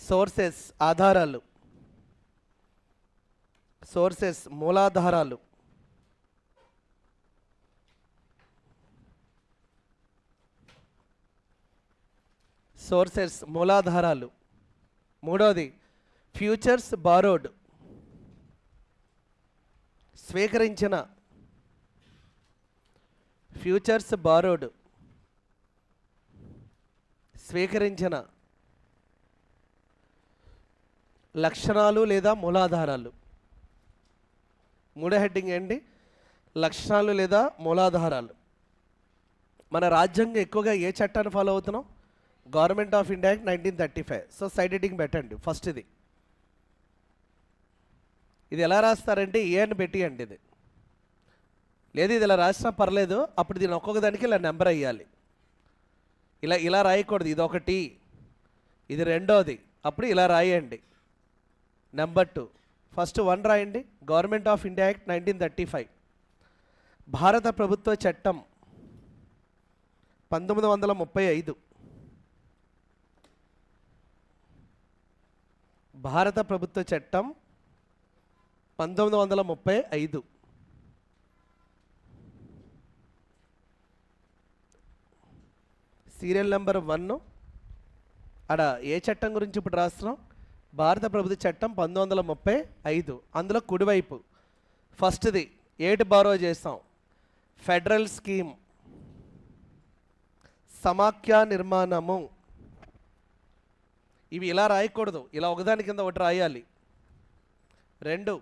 Sources ఆధారాలు, sources మూలాధారాలు, sources మూలాధారాలు. మూడవది futures borrowed, స్వీకరించిన, ఫ్యూచర్స్ బారోడ్ స్వీకరించిన లక్షణాలు లేదా మూలాధారాలు. మూడో హెడ్డింగ్ ఏంటి? లక్షణాలు లేదా మూలాధారాలు. మన రాజ్యాంగం ఎక్కువగా ఏ చట్టాన్ని ఫాలో అవుతున్నాం? Government of India act 1935. So side heading పెట్టండి ఫస్ట్. ఇది ఎలా రాస్తారంటే ఏ అని పెట్టియండి. ఇది లేదు, ఇది ఇలా రాసినా పర్లేదు, అప్పుడు దీన్ని ఒక్కొక్క దానికి ఇలా నెంబర్ అయ్యాలి. ఇలా రాయకూడదు. ఇది ఒకటి, ఇది రెండోది, అప్పుడు ఇలా రాయండి. నెంబర్ 2. ఫస్ట్ 1 రాయండి. గవర్నమెంట్ ఆఫ్ ఇండియా యాక్ట్ 1935, భారత ప్రభుత్వ చట్టం 1935. భారత ప్రభుత్వ చట్టం 1935. Serial number 1. అక్కడ ఏ చట్టం గురించి ఇప్పుడు రాస్తున్నాం? భారత ప్రభుత్వ చట్టం 1935. అందులో కుడివైపు ఫస్ట్ది 8 బారో చేస్తాం. ఫెడరల్ స్కీమ్, సమాఖ్య నిర్మాణము. ఇవి ఇలా రాయకూడదు, ఇలా ఒకదాని కింద ఒకటి రాయాలి. 2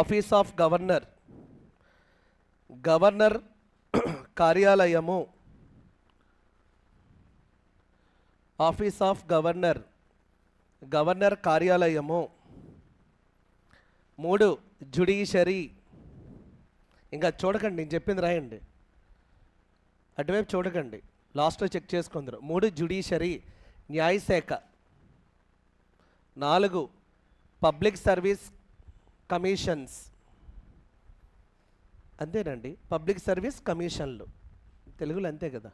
ఆఫీస్ ఆఫ్ గవర్నర్, గవర్నర్ కార్యాలయము, ఆఫీస్ ఆఫ్ గవర్నర్, గవర్నర్ కార్యాలయము. 3 జ్యుడిషరీ. ఇంకా చూడకండి, నేను చెప్పింది రాయండి, అటువైపు చూడకండి, లాస్ట్లో చెక్ చేసుకుందరు. 3 జ్యుడిషరీ, న్యాయశాఖ. 4 పబ్లిక్ సర్వీస్ కమిషన్స్. అంతేనండి, పబ్లిక్ సర్వీస్ కమిషన్లు, తెలుగులో అంతే కదా,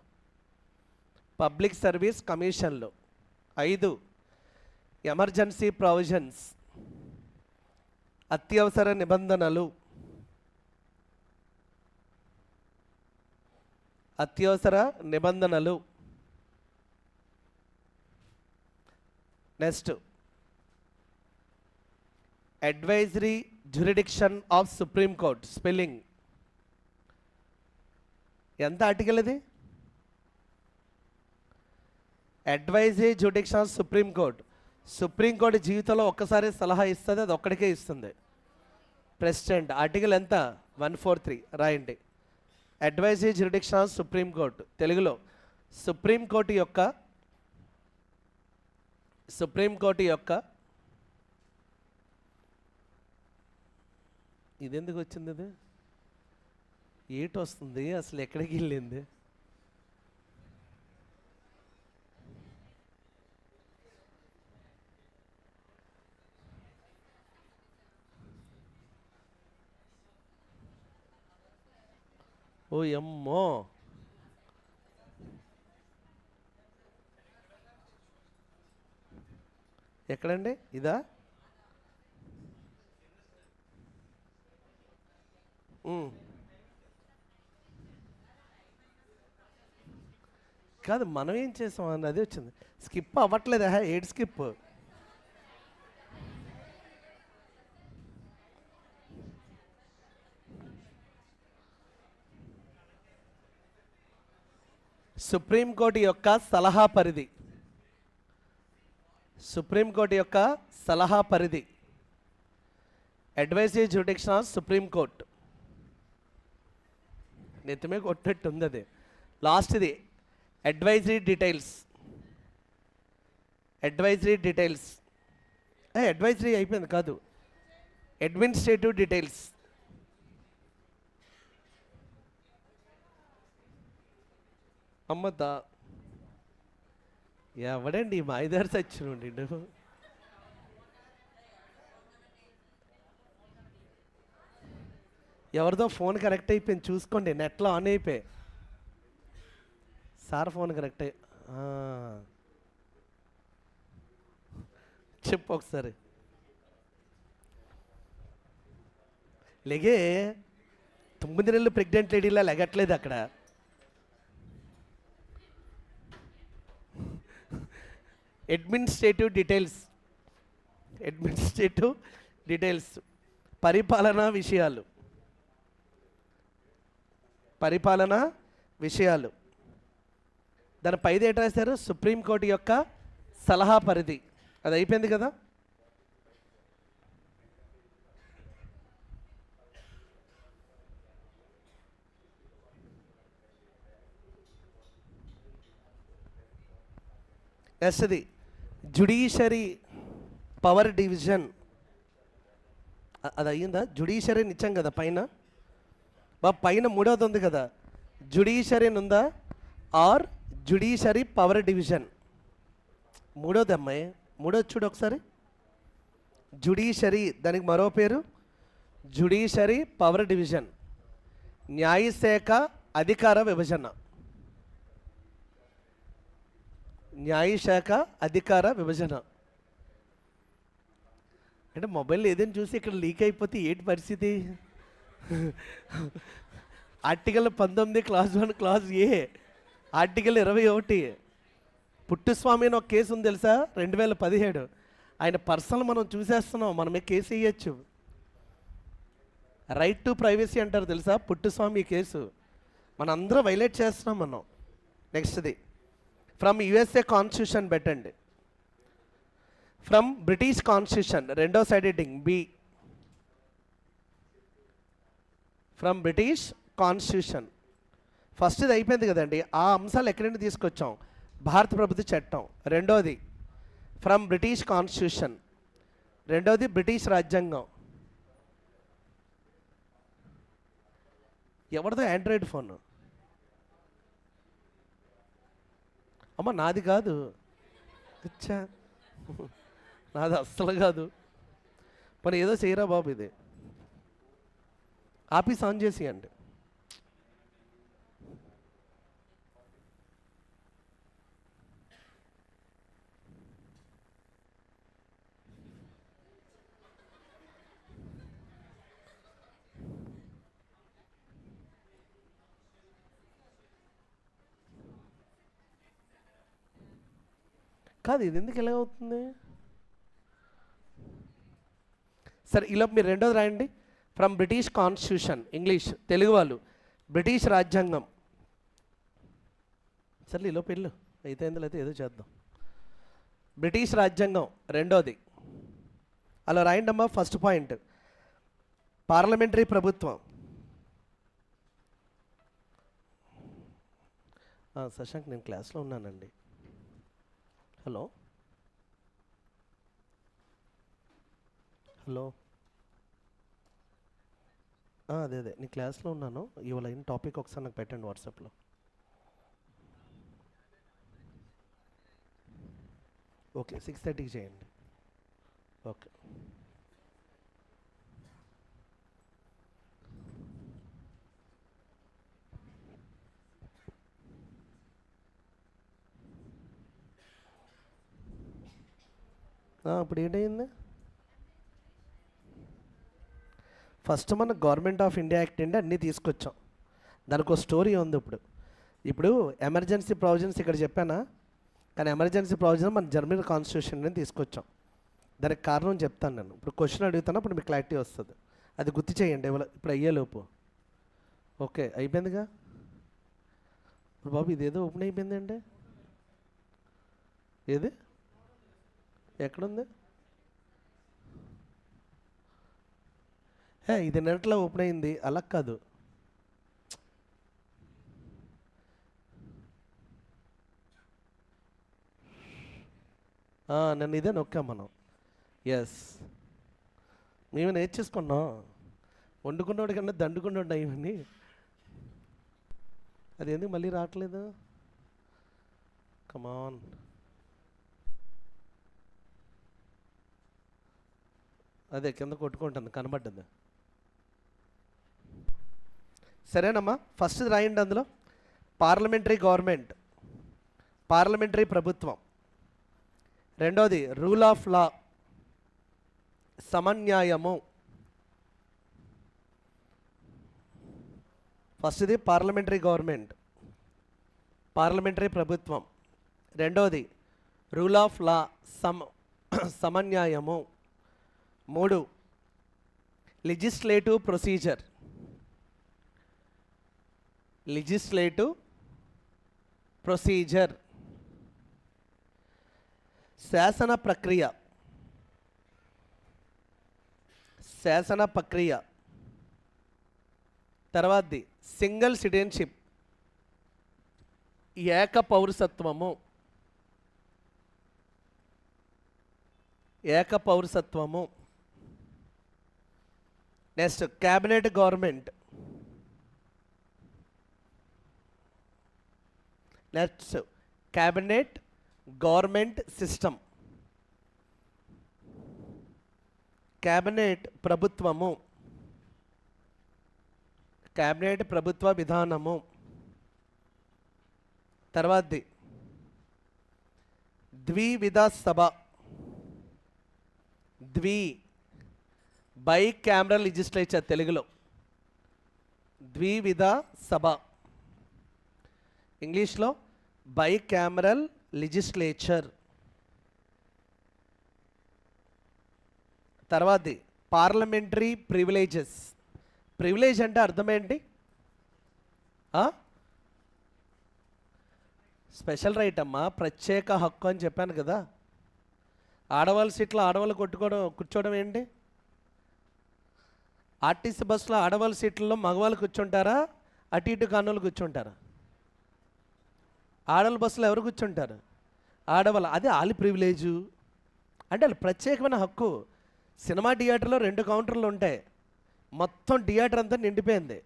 పబ్లిక్ సర్వీస్ కమిషన్లు. 5 ఎమర్జెన్సీ ప్రొవిజన్స్, అత్యవసర నిబంధనలు, అత్యవసర నిబంధనలు. Next advisory jurisdiction of supreme court. Spelling ఎంత ఆర్టికల్ ఇది? Advisory jurisdiction of supreme court. Supreme court జీవితంలో ఒక్కసారి సలహా ఇస్తుంది, అది ఒక్కడికే ఇస్తుంది, ప్రెసిడెంట్. ఆర్టికల్ ఎంత? 143 రాయండి. Advisory jurisdiction of supreme court. తెలుగులో సుప్రీంకోర్టు యొక్క ఇది ఎందుకు వచ్చింది? ఇది ఏటి వస్తుంది అసలు, ఎక్కడికి వెళ్ళింది? ఓ ఎమ్మో, ఎక్కడండి? ఇదా? కాదు, మనం ఏం చేసాం అని అది వచ్చింది. స్కిప్ అవ్వట్లేదా? 8 స్కిప్. సుప్రీంకోర్టు యొక్క సలహా పరిధి, సుప్రీంకోర్టు యొక్క సలహా పరిధి. Advisory jurisdiction of supreme court. నెత్తిమే కొట్టినట్టు ఉంది అది. లాస్ట్ది advisory details, advisory details. Advisory అయిపోయింది కాదు, అడ్మినిస్ట్రేటివ్ డీటెయిల్స్. అమ్మద్దా, ఎవడండి మాయిదారు సచ్చినుండి? ఎవరిదో ఫోన్ కనెక్ట్ అయిపోయింది, చూసుకోండి, నెట్లో ఆన్ అయిపోయి. సార్ ఫోన్ కనెక్ట్ చెప్పు ఒకసారి. లెగే 9 నెలలు ప్రెగ్నెంట్ లేడీలా లెగట్లేదు అక్కడ. అడ్మినిస్ట్రేటివ్ డీటెయిల్స్, పరిపాలనా విషయాలు. దాని పైది ఏంటి రాశారు? సుప్రీంకోర్టు యొక్క సలహా పరిధి. అది అయిపోయింది కదా. నెక్స్ట్ది జ్యుడిషియరీ పవర్ డివిజన్. అది అయ్యిందా? జ్యుడిషియరీ నిచ్చాం కదా పైన. పైన మూడవది ఉంది కదా, జ్యుడిషియరీ అని ఉందా? Or judiciary power division. మూడోది అమ్మాయి, మూడోది చూడు ఒకసారి. జ్యుడిషియరీ, దానికి మరో పేరు జ్యుడిషియరీ పవర్ డివిజన్. న్యాయశాఖ అధికార విభజన. అంటే మొబైల్ ఏదైనా చూసి ఇక్కడ లీక్ అయిపోతే ఏంటి పరిస్థితి? ఆర్టికల్ 19 క్లాస్ 1 క్లాస్ ఏ, ఆర్టికల్ 21. పుట్టుస్వామి అని ఒక కేసు ఉంది తెలుసా, 2017. ఆయన పర్సనల్ మనం చూసేస్తున్నాం, మనమే కేసు వేయచ్చు. రైట్ టు ప్రైవసీ అంటారు తెలుసా, పుట్టుస్వామి కేసు మనందరం వైలేట్ చేస్తున్నాం మనం. నెక్స్ట్ది ఫ్రమ్ యుఎస్ఏ కాన్స్టిట్యూషన్ పెట్టండి. ఫ్రమ్ బ్రిటిష్ కాన్స్టిట్యూషన్, రెండో side heading B. From British constitution. ఫస్ట్ది అయిపోయింది కదండి, ఆ అంశాలు ఎక్కడి నుండి తీసుకొచ్చాం? భారత ప్రభుత్వ చట్టం. రెండోది ఫ్రమ్ బ్రిటిష్ కాన్స్టిట్యూషన్. రెండోది బ్రిటిష్ రాజ్యాంగం. ఎవరిదో ఆండ్రాయిడ్ ఫోన్? అమ్మ నాది కాదు, అచ్చా నాది అస్సలు కాదు. మరి ఏదో చేయరా బాబు, ఇది ఆఫీస్ ఆన్ చేసి అండి. కాదు, ఇది ఎందుకు ఎలా అవుతుంది? సరే, ఇలా మీరు రెండోది రాయండి. From British constitution, English, Telugu వాళ్ళు బ్రిటిష్ రాజ్యాంగం. సరే ఇలా పెళ్ళు అయితే అయితే ఏదో చేద్దాం. బ్రిటిష్ రాజ్యాంగం రెండోది. అలా రాయండి అమ్మా. ఫస్ట్ పాయింట్ పార్లమెంటరీ ప్రభుత్వం. శశాంక్, నేను క్లాస్లో ఉన్నానండి. హలో అదే నేను క్లాస్లో ఉన్నాను. ఇవాళ అయిన టాపిక్ ఒకసారి నాకు పెట్టండి వాట్సాప్లో. ఓకే, 6:30కి చేయండి. ఓకే. ఇప్పుడు ఏంటయింది? ఫస్ట్ మన గవర్నమెంట్ ఆఫ్ ఇండియా యాక్ట్ అండి అన్నీ తీసుకొచ్చాం. దానికి ఒక స్టోరీ ఉంది. ఇప్పుడు ఎమర్జెన్సీ ప్రొవిజన్స్ ఇక్కడ చెప్పానా, కానీ ఎమర్జెన్సీ ప్రొవిజన్ మన జర్మనీ కాన్స్టిట్యూషన్ తీసుకొచ్చాం. దానికి కారణం చెప్తాను నేను. ఇప్పుడు క్వశ్చన్ అడుగుతాను, అప్పుడు మీకు క్లారిటీ వస్తుంది. అది గుర్తు చేయండి ఇప్పుడు అయ్యేలోపు. ఓకే, అయిపోయిందిగా. ఇప్పుడు బాబు ఇదేదో ఓపెన్ అయిపోయిందండి. ఏది ఎక్కడుంది? ఇది నెట్లో ఓపెన్ అయింది, అలా కాదు. నన్ను ఇదే నొక్కాం మనం. ఎస్, మేము నేర్చేసుకున్నాం. వండుకున్నోడి కన్నా దండుకున్నోడు ఇవన్నీ. అది ఎందుకు మళ్ళీ రావట్లేదు? కమాన్. అదే కింద కొట్టుకుంటుంది, కనబడ్డది. సరేనమ్మా, ఫస్ట్ రాయండి అందులో పార్లమెంటరీ గవర్నమెంట్, పార్లమెంటరీ ప్రభుత్వం. రెండోది రూల్ ఆఫ్ లా. సమన్యాయము. ఫస్ట్ది పార్లమెంటరీ గవర్నమెంట్, పార్లమెంటరీ ప్రభుత్వం. రెండోది రూల్ ఆఫ్ లా, సమన్యాయము. 3 లెజిస్లేటివ్ ప్రొసీజర్, లెజిస్లేటివ్ ప్రొసీజర్. శాసన ప్రక్రియ, శాసన ప్రక్రియ. తర్వాతది సింగిల్ సిటిజన్షిప్, ఏక పౌరసత్వము, ఏక పౌరసత్వము. Next cabinet government. Next cabinet government system, cabinet ప్రభుత్వము, క్యాబినెట్ ప్రభుత్వ విధానము. తర్వాతది ద్వివిధ సభ, బై క్యామరల్ లెజిస్లేచర్, తెలుగులో ద్వివిధ సభ, ఇంగ్లీష్లో బై క్యామరల్ లెజిస్లేచర్. తర్వాతది పార్లమెంటరీ ప్రివిలేజెస్. ప్రివిలేజ్ అంటే అర్థమేంటి? స్పెషల్ రైట్ అమ్మా, ప్రత్యేక హక్కు అని చెప్పాను కదా. ఆడవాళ్ళ సీట్లో ఆడవాళ్ళు కూర్చోవడం ఏంటి? ఆర్టీసీ బస్సులో ఆడవాళ్ళ సీట్లలో మగవాళ్ళు కూర్చుంటారా, అటు ఇటు కానోళ్ళు కూర్చుంటారా? ఆడవాళ్ళ బస్సులో ఎవరు కూర్చుంటారు? ఆడవాళ్ళు. అదే వాళ్ళ ప్రివిలేజు అంటే వాళ్ళ ప్రత్యేకమైన హక్కు. సినిమా థియేటర్లో 2 కౌంటర్లు ఉంటాయి, మొత్తం థియేటర్ అంతా నిండిపోయింది.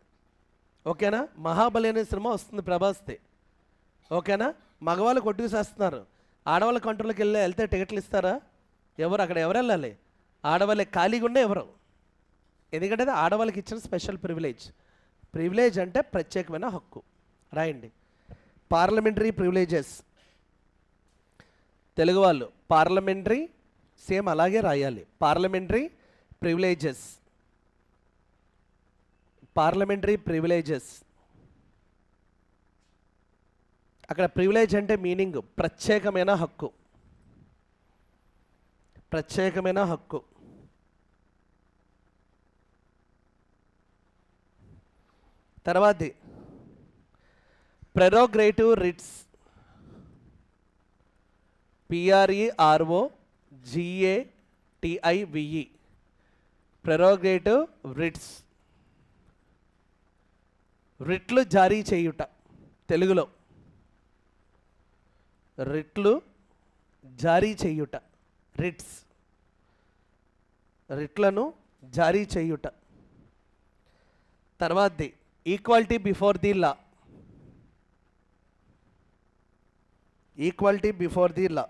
ఓకేనా? మహాబలి అనే సినిమా వస్తుంది ప్రభాస్ది. ఓకేనా? మగవాళ్ళు కొట్టుకు చేస్తున్నారు, ఆడవాళ్ళ కౌంటర్లోకి వెళ్తే టికెట్లు ఇస్తారా? ఎవరు అక్కడ ఎవరు వెళ్ళాలి? ఆడవాళ్ళే ఖాళీగా ఉండే ఎవరు. ఎందుకంటే అది ఆడవాళ్ళకి ఇచ్చిన స్పెషల్ ప్రివిలేజ్. ప్రివిలేజ్ అంటే ప్రత్యేకమైన హక్కు. రాయండి పార్లమెంటరీ ప్రివిలేజెస్. తెలుగు వాళ్ళు పార్లమెంటరీ సేమ్ అలాగే రాయాలి. Parliamentary privileges, parliamentary privileges. అక్కడ ప్రివిలేజ్ అంటే మీనింగ్ ప్రత్యేకమైన హక్కు, ప్రత్యేకమైన హక్కు. తర్వాతది prerogative writs, PREROGATIVE, prerogative writs. రిట్లు జారీ చేయుట, తెలుగులో రిట్లు జారీ చేయుట, రిట్స్, రిట్లను జారీ చేయుట. తర్వాతది equality before the law, equality before the law.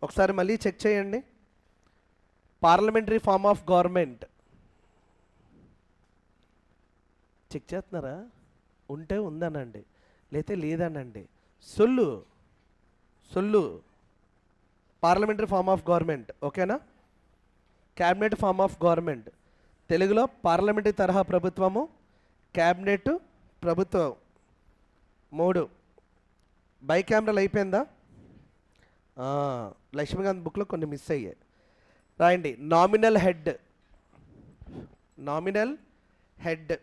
ఒకసారి మళ్ళీ చెక్ చేయండి. Parliamentary form of government check చేస్తున్నారా? ఉంటే ఉందనండి, లేతే లేదనండి. సొల్లు పార్లమెంటరీ ఫార్మ్ ఆఫ్ గవర్నమెంట్. ఓకేనా? క్యాబినెట్ ఫార్మ్ ఆఫ్ గవర్నమెంట్, తెలుగులో పార్లమెంటరీ తరహా ప్రభుత్వము, క్యాబినెట్ ప్రభుత్వం. 3 బైకామరల్ అయిపోయిందా? లక్ష్మీకాంత్ బుక్లో కొన్ని మిస్ అయ్యాయి. రాయండి నామినల్ హెడ్, నామినల్ హెడ్,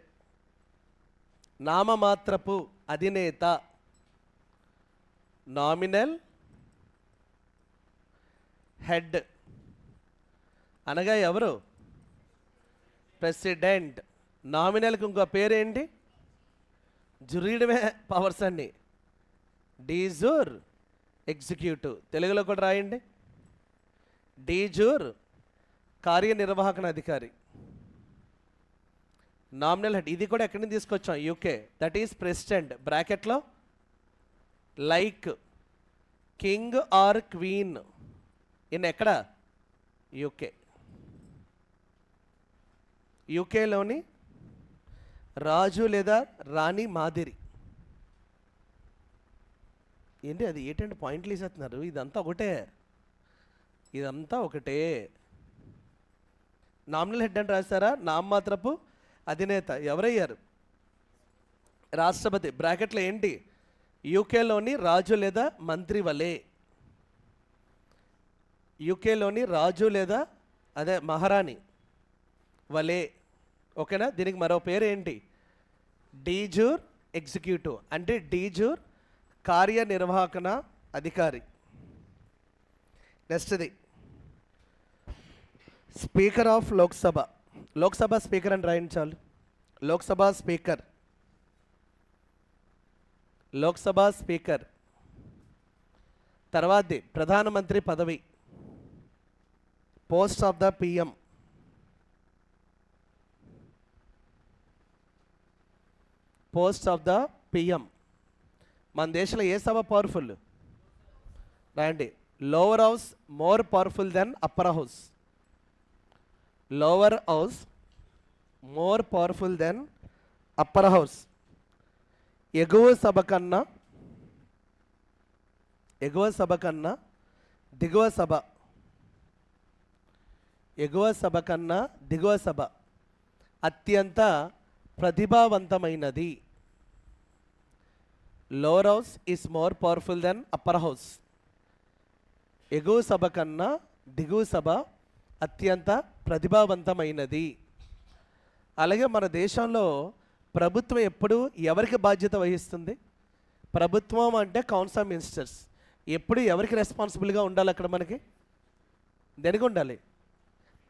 నామమాత్రపు అధినేత, నామినల్ హెడ్ అనగా ఎవరు? ప్రెసిడెంట్. నామినల్కి ఇంకో పేరేంటి? జురీడమే పవర్స్ అన్ని. డీజూర్ ఎగ్జిక్యూటివ్, తెలుగులో కూడా రాయండి. డీజూర్ కార్యనిర్వాహక అధికారి, నామినల్ హెడ్. ఇది కూడా ఎక్కడి నుంచి తీసుకొచ్చాం? యూకే. దట్ ఈస్ ప్రెసిడెంట్, బ్రాకెట్లో like king or queen in ఎక్కడ? యూకే. యూకేలోని రాజు లేదా రాణి మాదిరి. ఏంటి అది? ఏంటంటే పాయింట్లు వేసేస్తున్నారు, ఇదంతా ఒకటే. ఇదంతా ఒకటే. నామినల్ హెడ్ అని రాశారా? నామమాత్రపు అధినేత ఎవరయ్యారు? రాష్ట్రపతి. బ్రాకెట్లో ఏంటి? యూకేలోని రాజు లేదా మంత్రి వలె. యూకేలోని రాజు లేదా అదే మహారాణి వలె. ఓకేనా? దీనికి మరో పేరు ఏంటి? డీజూర్ ఎగ్జిక్యూటివ్, అంటే డీజూర్ కార్యనిర్వాహకన అధికారి. నెక్స్ట్ది speaker of Lok Sabha. Lok Sabha speaker అని రాయండి చాలు. Lok Sabha speaker, Lok Sabha speaker. తర్వాతది ప్రధానమంత్రి పదవి, post of the PM. Post of the PM. మన దేశంలో ఏ సభ పవర్ఫుల్? రాయండి. Lower house more powerful than upper house. Lower house more powerful than upper house. ఎగువ సభ కన్నా దిగువ సభ, ఎగువ సభ కన్నా దిగువ సభ అత్యంత ప్రతిభావంతమైనది. Lower house is more powerful than upper house. ఎగువ సభ కన్నా దిగువ సభ అత్యంత ప్రతిభావంతమైనది. అలాగే మన దేశంలో ప్రభుత్వం ఎప్పుడు ఎవరికి బాధ్యత వహిస్తుంది? ప్రభుత్వం అంటే కౌన్సిల్ ఆఫ్ మినిస్టర్స్. ఎప్పుడు ఎవరికి రెస్పాన్సిబుల్గా ఉండాలి? అక్కడ మనకి దేనికి ఉండాలి?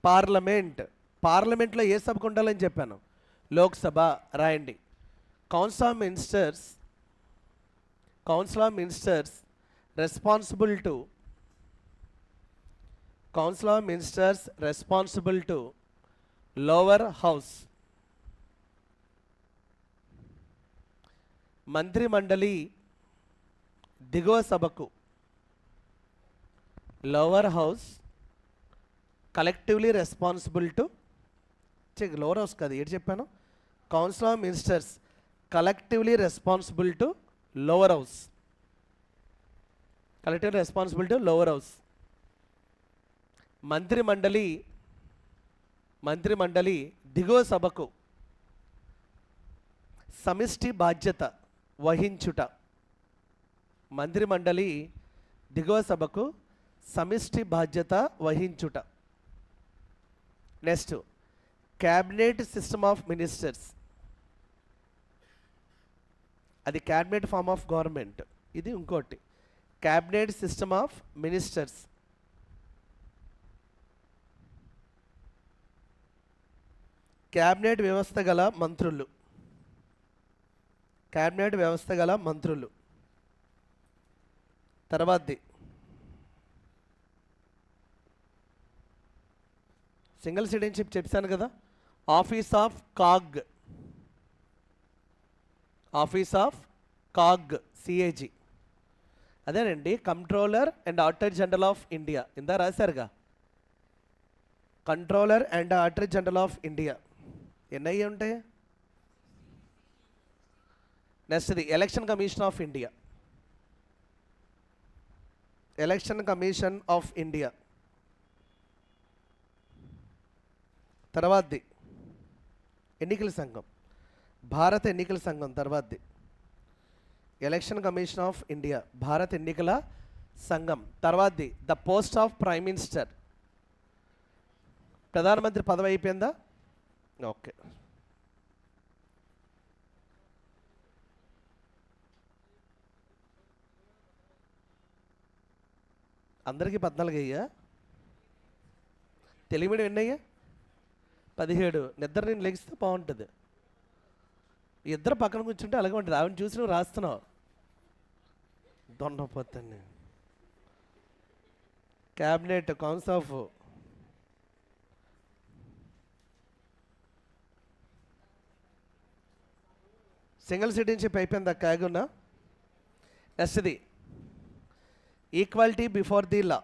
పార్లమెంట్. పార్లమెంట్లో ఏ సభకు ఉండాలని చెప్పాను? లోక్సభ. రాయండి. Council of ministers responsible to lower house. మంత్రి మండలి దిగువ సభకు. Lower house collectively responsible to, lower house కాదు, ఏంటి చెప్పాను? Council of ministers collectively responsible to lower house. Collectively responsible to lower house. మంత్రి మండలి దిగువ సభకు సమిష్టి బాధ్యత వహించుట. మంత్రి మండలి దిగువ సభకు సమిష్టి బాధ్యత వహించుట. Next cabinet system of ministers. అది క్యాబినెట్ ఫార్మ్ ఆఫ్ గవర్నమెంట్. ఇది ఇంకోటి cabinet system of ministers. Cabinet వ్యవస్థ గల మంత్రులు. క్యాబినెట్ వ్యవస్థ గల మంత్రులు. తర్వాతది సింగిల్ సిటిజన్షిప్ చెప్పాను కదా. Office of CAG. Office of CAG, CAG. అదేనండి controller and auditor general of India. ఇందా రాశారుగా, controller and auditor general of India. ఎన్ని అయ్యి ఉంటాయి? నెక్స్ట్ది election commission of India. Election commission of India. తర్వాతది ఎన్నికల సంఘం, భారత ఎన్నికల సంఘం. తర్వాతది ఎలక్షన్ కమిషన్ ఆఫ్ ఇండియా, భారత ఎన్నికల సంఘం. తర్వాతది the post of prime minister. ప్రధానమంత్రి పదవి అయిపోయిందా? ఓకే. అందరికీ 14 అయ్యా? తెలుగు మీడియం ఎన్ని అయ్యా? 17. నిద్ర నేను లెగిస్తే బాగుంటుంది. ఇద్దరు పక్కన కూర్చుంటే అలాగే ఉంటుంది. ఆవిడ చూసి నువ్వు రాస్తున్నావు. దొండపోతాను. Cabinet, council of single citizenship అయిపోయింది. కాగున్నా నెక్స్ట్ది ఈక్వాలిటీ బిఫోర్ ది లా.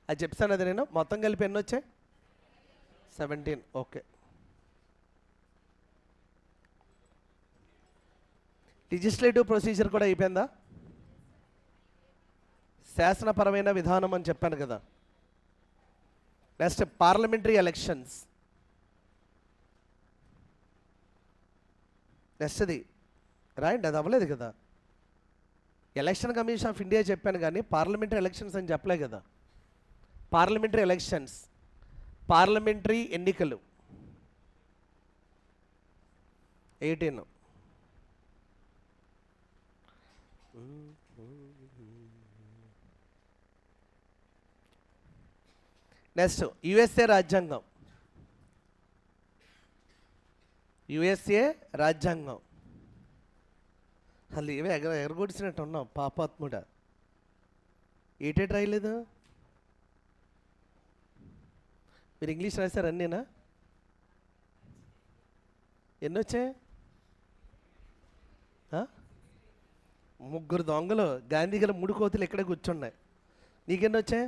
అది చెప్తాను. అది నేను మొత్తం కలిపి ఎన్ని వచ్చాయి? 17. ఓకే. లెజిస్లేటివ్ ప్రొసీజర్ కూడా అయిపోయిందా? శాసనపరమైన విధానం అని చెప్పాను కదా. Next parliamentary elections. నెక్స్ట్ అది రాయండి, అది అవ్వలేదు కదా. ఎలక్షన్ కమిషన్ ఆఫ్ ఇండియా చెప్పాను కానీ పార్లమెంటరీ ఎలక్షన్స్ అని చెప్పలే కదా. పార్లమెంటరీ ఎలక్షన్స్, పార్లమెంటరీ ఎన్నికలు 18. నెక్స్ట్ యుఎస్ఏ రాజ్యాంగం. యుఎస్ఏ రాజ్యాంగం. అసలు ఇవే ఎగరగొడిచినట్టు ఉన్నాం పాపాత్ముడా. ఏటేటి రాయలేదు మీరు? ఇంగ్లీష్ రాశారు అన్నీనా? ఎన్ని వచ్చాయి? 3 దొంగలు గాంధీ గల 3 కోతులు ఇక్కడే కూర్చున్నాయి. నీకెన్ని వచ్చాయి?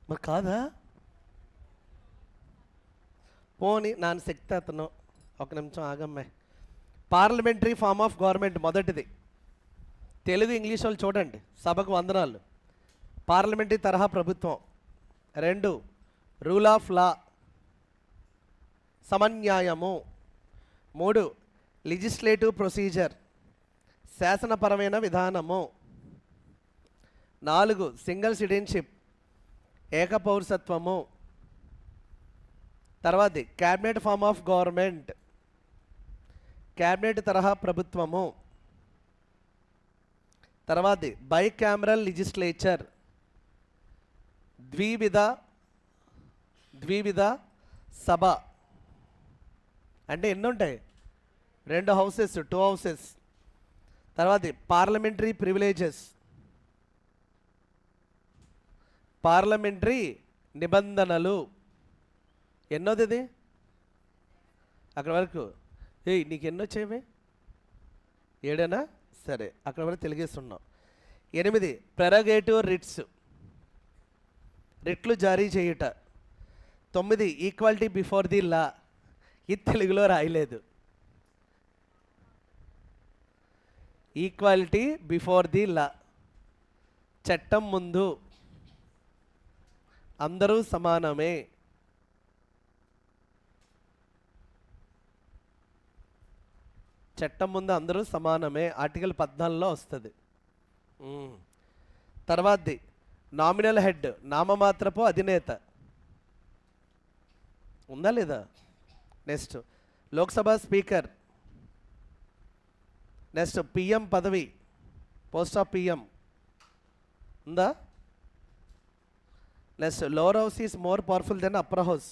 మరి కాదా? పోనీ నాన్న శక్తి అతను. ఒక నిమిషం ఆగమ్మాయి. పార్లమెంటరీ ఫార్మ్ ఆఫ్ గవర్నమెంట్ మొదటిది. తెలుగు ఇంగ్లీష్ వాళ్ళు చూడండి. సభకు వందనాలు. పార్లమెంటరీ తరహా ప్రభుత్వం. 2 రూల్ ఆఫ్ లా, సమన్యాయము. 3 లెజిస్లేటివ్ ప్రొసీజర్, శాసనపరమైన విధానము. 4 సింగిల్ సిటిజన్షిప్, ఏకపౌరసత్వము. తర్వాతది cabinet form of government, cabinet తరహా ప్రభుత్వము. తర్వాతది బైకామరల్ లెజిస్లేచర్, ద్వివిధ సభ. అంటే ఎన్ని ఉంటాయి? 2 హౌసెస్, 2 హౌసెస్. తర్వాతది పార్లమెంటరీ ప్రివిలేజెస్, పార్లమెంటరీ నిబంధనలు. ఎన్నోది ఇది? అక్కడ వరకు. నీకు ఎన్ని వచ్చేవి? 7 సరే, అక్కడ వరకు తెలిగేస్తున్నాం. 8 ప్రెరగేటివ్ రిట్స్, రిట్లు జారీ చేయుట. 9 ఈక్వాలిటీ బిఫోర్ ది లా. ఇది తెలుగులో రాయలేదు. ఈక్వాలిటీ బిఫోర్ ది లా, చట్టం ముందు అందరూ సమానమే. చట్టం ముందు అందరూ సమానమే, ఆర్టికల్ 14లో వస్తుంది. తర్వాతది నామినల్ హెడ్, నామమాత్రపు అధినేత. ఉందా లేదా? Next Lok Sabha speaker. Next PM పదవి, పోస్ట్ ఆఫ్ పిఎం ఉందా? Next lower house is more powerful than upper house.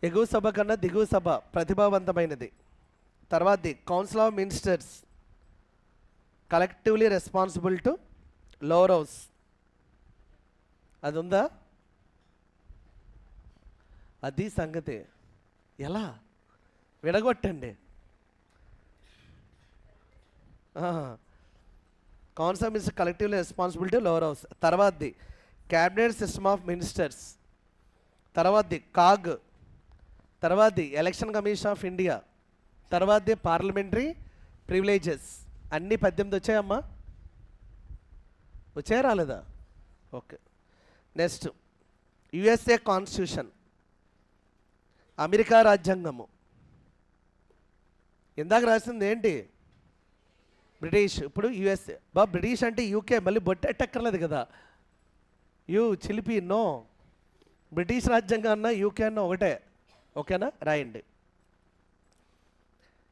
ఎగువ సభ కన్నా దిగువ సభ ప్రతిభావంతమైనది. తర్వాతది council of ministers, collectively responsible to lower house. అది ఉందా? అది సంగతి. ఎలా విడగొట్టండి. Council of minister collectively responsible to lower house. తర్వాతది క్యాబినెట్ సిస్టమ్ ఆఫ్ మినిస్టర్స్. తర్వాతది కాగ్. తర్వాతది ఎలక్షన్ కమిషన్ ఆఫ్ ఇండియా. తర్వాతది పార్లమెంటరీ ప్రివిలేజెస్. అన్నీ 18 వచ్చాయమ్మా? వచ్చాయా రాలేదా? Okay. Next USA constitution, America రాజ్యాంగము. ఇందాక రాసింది ఏంటి? బ్రిటిష్. ఇప్పుడు యుఎస్ఏ. బ్రిటిష్ అంటే యూకే, మళ్ళీ బొట్టెట్టక్కర్లేదు కదా. చిలిపి నో. బ్రిటిష్ రాజ్యాంగం అన్నా యూకే అన్నా ఒకటే. ఓకేనా? రాయండి.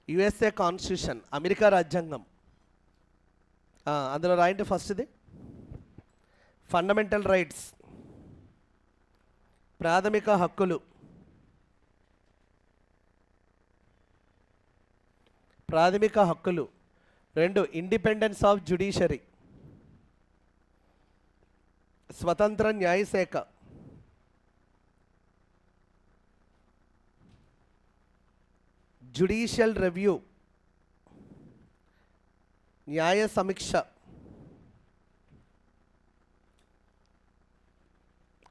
యుఎస్ఏ కాన్స్టిట్యూషన్, అమెరికా రాజ్యాంగం. అందులో రాయండి. ఫస్ట్ది ఫండమెంటల్ రైట్స్, ప్రాథమిక హక్కులు. ప్రాథమిక హక్కులు. 2 ఇండిపెండెన్స్ ఆఫ్ జ్యుడిషియరీ, స్వతంత్ర న్యాయశాఖ. జ్యుడిషియల్ రివ్యూ, న్యాయ సమీక్ష.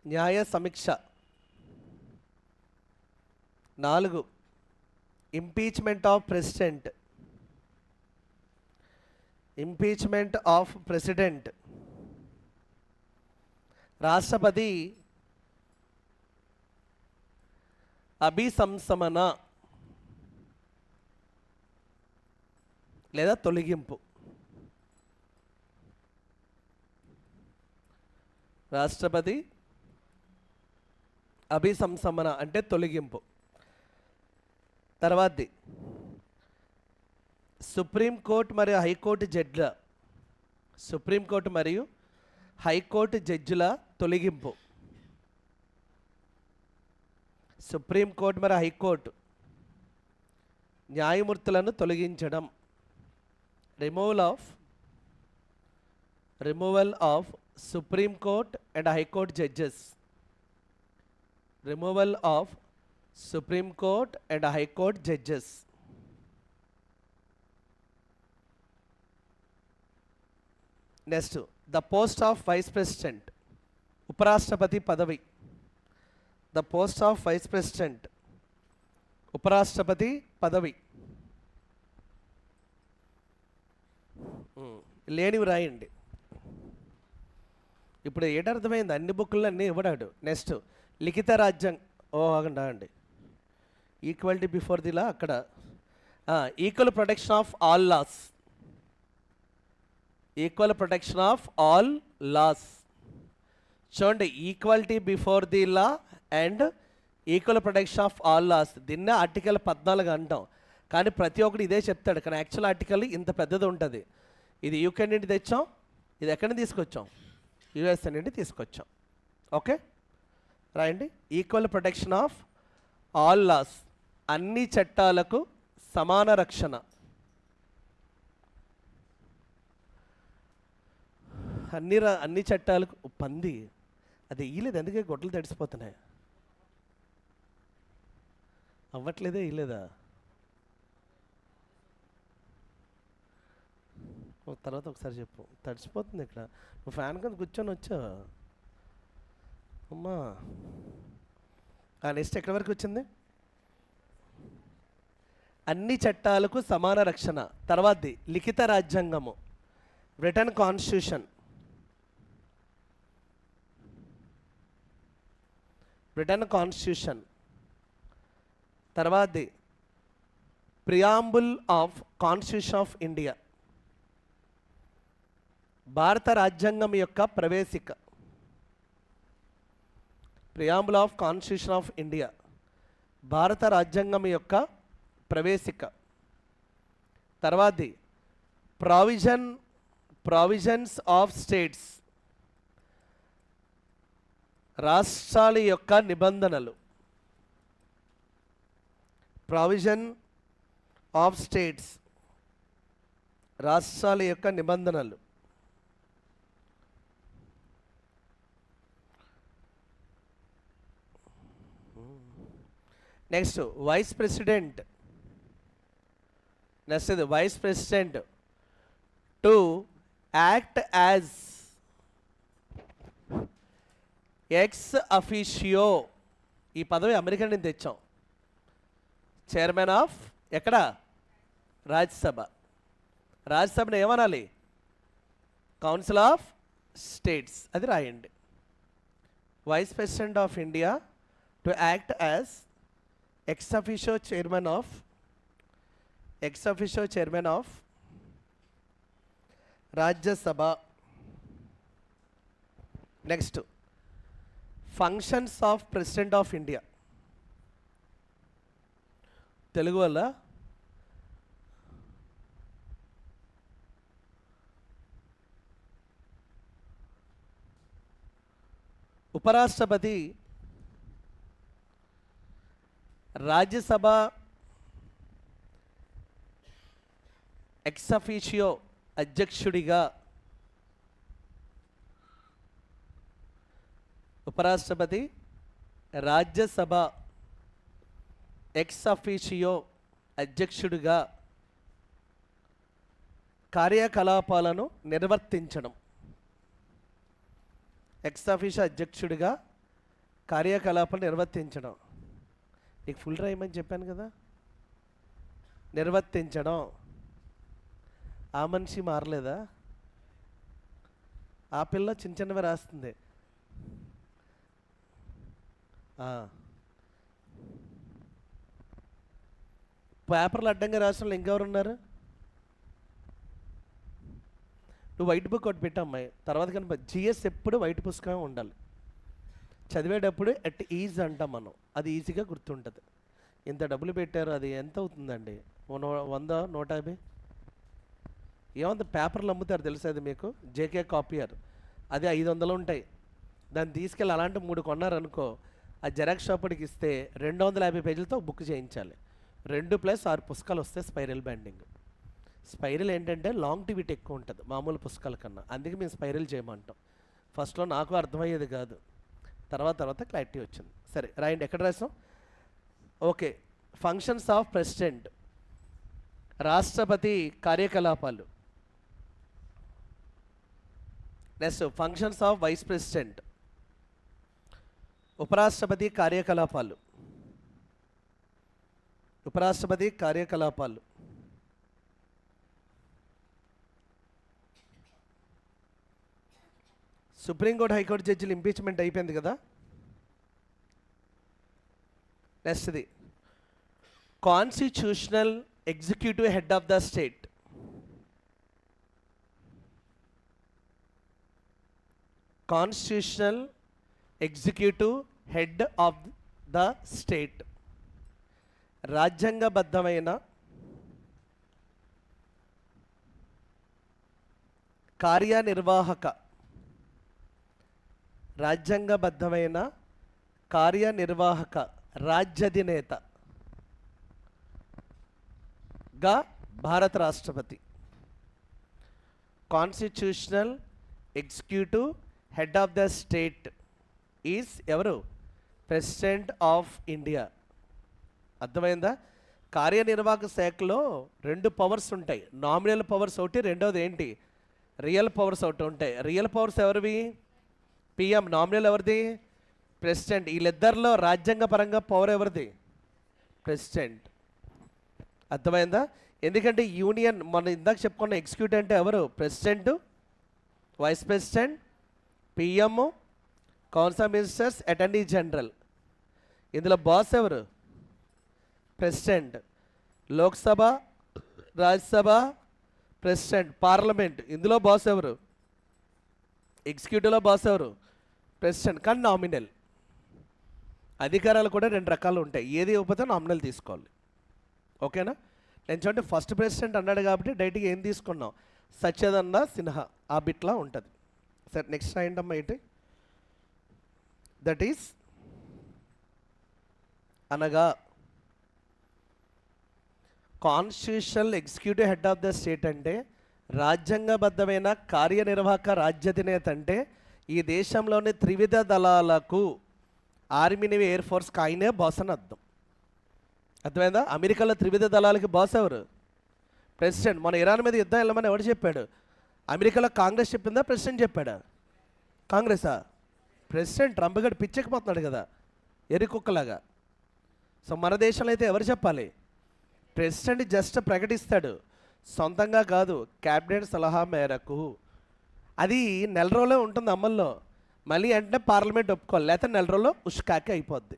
న్యాయ సమీక్ష. 4 impeachment of president, impeachment of president. రాష్ట్రపతి అభిశంసమన లేదా తొలగింపు. రాష్ట్రపతి అభిశంసమన అంటే తొలగింపు. తర్వాతది సుప్రీంకోర్టు మరియు హైకోర్టు జడ్జిల, సుప్రీంకోర్టు మరియు హైకోర్టు జడ్జిల తొలగింపు. సుప్రీంకోర్టు మరియు హైకోర్టు న్యాయమూర్తులను తొలగించడం. Removal of supreme court and high court judges. Removal of supreme court and high court judges. Next the post of vice president, ఉపరాష్ట్రపతి పదవి. The post of vice president, ఉపరాష్ట్రపతి పదవి. లేనివి రాయండి. ఇప్పుడు ఏటర్థమైంది, అన్ని బుక్కులు అన్నీ ఇవ్వడాడు. నెక్స్ట్ లిఖిత రాజ్యాంగం. అండి ఈక్వాలిటీ బిఫోర్ ది లా, అక్కడ equal protection of all laws. Equal protection of all laws. చూడండి, equality before the law and equal protection of all laws. దీన్నే ఆర్టికల్ 14 అంటాం, కానీ ప్రతి ఒక్కటి ఇదే చెప్తాడు. కానీ యాక్చువల్ ఆర్టికల్ ఇంత పెద్దది ఉంటుంది. ఇది యూకే నుండి తెచ్చాం, ఇది ఎక్కడి నుండి తీసుకొచ్చాం? యుఎస్ఏ నుండి తీసుకొచ్చాం. ఓకే, రాయండి. Equal protection of all loss, అన్ని చట్టాలకు సమాన రక్షణ. అన్ని చట్టాలకు. పంది అది ఇయ్యలేదు, అందుకే గొడ్డలు తడిసిపోతున్నాయి. అవ్వట్లేదే, ఇయ్యలేదా? తర్వాత ఒకసారి చెప్పు. తడిసిపోతుంది ఇక్కడ. నువ్వు ఫ్యాన్ కింద కూర్చొని వచ్చావు అమ్మా. నెక్స్ట్ ఎక్కడి వరకు వచ్చింది? అన్ని చట్టాలకు సమాన రక్షణ. తర్వాతది లిఖిత రాజ్యాంగము, రిటర్న్ కాన్స్టిట్యూషన్. Written constitution. తర్వాతది preamble of constitution of India, భారత రాజ్యాంగం యొక్క ప్రవేశిక. Preamble of constitution of India, భారత రాజ్యాంగం యొక్క ప్రవేశిక. తర్వాతది ప్రావిజన్స్ ఆఫ్ స్టేట్స్, రాష్ట్రాల యొక్క నిబంధనలు. ప్రావిజన్ ఆఫ్ స్టేట్స్, రాష్ట్రాల యొక్క నిబంధనలు. Next vice president. నెక్స్ట్ ఇది vice president to act as ex officio. ఈ పదవి అమెరికా నుంచి తెచ్చాం. చైర్మన్ ఆఫ్ ఎక్కడ? రాజ్యసభ. రాజ్యసభను ఏమనాలి? Council of states. అది రాయండి. Vice president of India to act as ex officio chairman of Rajya Sabha. Next, functions of President of India. Telugu valla Uparashtrapati Rajya Sabha ex officio అధ్యక్షుడిగా, ఉపరాష్ట్రపతి రాజ్యసభ ఎక్స్ అఫీషియో అధ్యక్షుడిగా కార్యకలాపాలను నిర్వర్తించడం. Ex officio అధ్యక్షుడిగా కార్యకలాపాలు నిర్వర్తించడం. నీకు full రాయమని చెప్పాను కదా. నిర్వర్తించడం. ఆ మనిషి మారలేదా? ఆ పిల్ల చిన్న చిన్నవి రాస్తుంది. పేపర్లు అడ్డంగా రాసిన వాళ్ళు ఇంకెవరు ఉన్నారు? నువ్వు వైట్ బుక్ ఒకటి పెట్టమ్మాయి, తర్వాత కనుక జిఎస్ ఎప్పుడు వైట్ పుస్తకమే ఉండాలి. చదివేటప్పుడు ఎట్ ఈజ్ అంటాం మనం, అది ఈజీగా గుర్తుంటుంది. ఇంత డబ్బులు పెట్టారు, అది ఎంత అవుతుందండి? 100, 150 ఏమంత పేపర్లు అమ్ముతారు తెలుసా? అది మీకు జేకే కాపియర్, అది 500 ఉంటాయి. దాన్ని తీసుకెళ్ళి అలాంటి 3 కొన్నారనుకో, ఆ జెరాక్స్ షాపుడికి ఇస్తే 250 పేజీలతో బుక్ చేయించాలి. 2+6 పుస్తకాలు వస్తాయి. Spiral binding. స్పైరల్ ఏంటంటే లాంగిటివిటీ ఎక్కువ ఉంటుంది మామూలు పుస్తకాల కన్నా, అందుకే మేము స్పైరల్ చేయమంటాం. ఫస్ట్లో నాకు అర్థమయ్యేది కాదు, తర్వాత క్లారిటీ వచ్చింది. సరే రాయండి, ఎక్కడ రాసాం? ఓకే, ఫంక్షన్స్ ఆఫ్ ప్రెసిడెంట్, రాష్ట్రపతి కార్యకలాపాలు. Next functions of vice president, ఉపరాష్ట్రపతి కార్యకలాపాలు. ఉపరాష్ట్రపతి కార్యకలాపాలు. సుప్రీంకోర్టు హైకోర్టు జడ్జిలు ఇంపీచ్మెంట్ అయిపోయింది కదా. నెక్స్ట్ది constitutional executive head of the state. Constitutional executive head of the state, రాజ్యాంగబద్ధమైన కార్యనిర్వాహక, రాజ్యాంగబద్ధమైన కార్యనిర్వాహక రాజ్యాధినేతగా భారత రాష్ట్రపతి. Constitutional executive head of the state is ఎవరు? President of India. అర్థమైందా? కార్యనిర్వాహక శాఖలో 2 పవర్స్ ఉంటాయి. నామినల్ పవర్స్ ఒకటి, రెండవది ఏంటి? రియల్ పవర్స్ ఒకటి ఉంటాయి. రియల్ పవర్స్ ఎవరివి? పిఎం. నామినల్ ఎవరిది? ప్రెసిడెంట్. వీళ్ళిద్దరిలో రాజ్యాంగ పరంగా పవర్ ఎవరిది? ప్రెసిడెంట్. అర్థమైందా? ఎందుకంటే యూనియన్ మనం ఇందాక చెప్పుకున్న ఎగ్జిక్యూటివ్ అంటే ఎవరు? President, vice president, PM, council of ministers, attorney general. ఇందులో బాస్ ఎవరు? President. Lok Sabha, Rajya Sabha, president. Parliament, ఇందులో బాస్ ఎవరు? ఎగ్జిక్యూటివ్లో బాస్ ఎవరు? ప్రెసిడెంట్. కానీ నామినల్. అధికారాలు కూడా 2 రకాలు ఉంటాయి, ఏది ఇవ్వకపోతే నామినల్ తీసుకోవాలి. ఓకేనా? నేను చూడండి, ఫస్ట్ ప్రెసిడెంట్ అన్నాడు కాబట్టి డైరెక్ట్గా ఏం తీసుకున్నాం? సత్యదన్న సిన్హా, ఆ బిట్లా ఉంటుంది. సరే నెక్స్ట్ రాయండమ్మా. ఏంటి? దట్ ఈస్ అనగా constitutional executive head of the state అంటే రాజ్యాంగబద్ధమైన కార్యనిర్వాహక రాజ్యాధినేత అంటే ఈ దేశంలోని త్రివిధ దళాలకు, ఆర్మీ, నేవీ, ఎయిర్ ఫోర్స్కి ఆయనే బాస్ అని అర్థం. అర్థమైందా? అమెరికాలో త్రివిధ దళాలకి బాస్ ఎవరు? ప్రెసిడెంట్. మన ఇరాన్ మీద యుద్ధం వెళ్ళమని ఎవరు చెప్పాడు? అమెరికాలో కాంగ్రెస్ చెప్పిందా, ప్రెసిడెంట్ చెప్పాడా? కాంగ్రెసా? ప్రెసిడెంట్. ట్రంప్ గడు పిచ్చెక్కిపోతున్నాడు కదా, ఎరికుక్కలాగా. సో మన దేశంలో అయితే ఎవరు చెప్పాలి? ప్రెసిడెంట్ జస్ట్ ప్రకటిస్తాడు, సొంతంగా కాదు, క్యాబినెట్ సలహా మేరకు. అది నెల రోజులే ఉంటుంది అమల్లో, మళ్ళీ అంటే పార్లమెంట్ ఒప్పుకోవాలి, లేకపోతే నెల రోజుల్లో ఉష్కాకి అయిపోద్ది.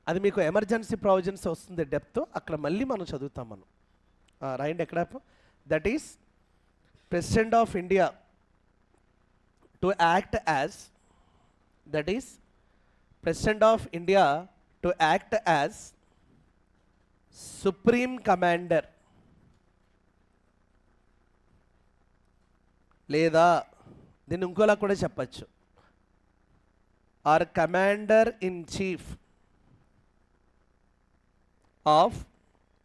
అది మీకు ఎమర్జెన్సీ ప్రొవిజన్స్ వస్తుంది డెప్త్, అక్కడ మళ్ళీ మనం చదువుతాం మనం. రాయండి ఎక్కడ? That is president of India to act as, that is president of India to act as supreme commander, లేదా దీన్ని ఇంకోలా కూడా చెప్పచ్చు, or commander in chief of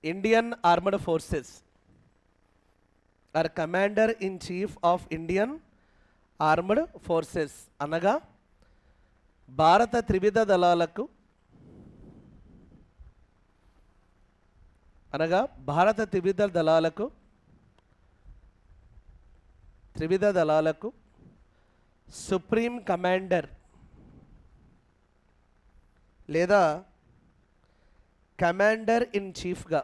Indian armed forces, or commander in chief of Indian armed forces. అనగా భారత త్రివిధ దళాలకు, త్రివిధ దళాలకు సుప్రీం కమాండర్ లేదా కమాండర్ ఇన్ చీఫ్గా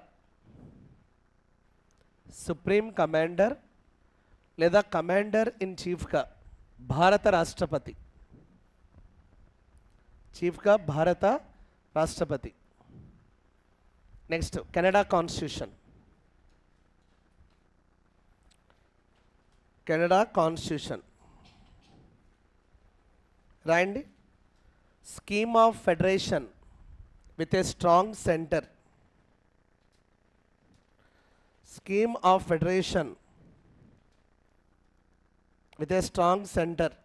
సుప్రీం కమాండర్ లేదా కమాండర్ ఇన్ చీఫ్గా భారత రాష్ట్రపతి. చీఫ్గా భారత రాష్ట్రపతి. Next Canada constitution. Canada constitution రాయండి. Scheme of federation with a strong centre. Scheme of federation with a strong centre.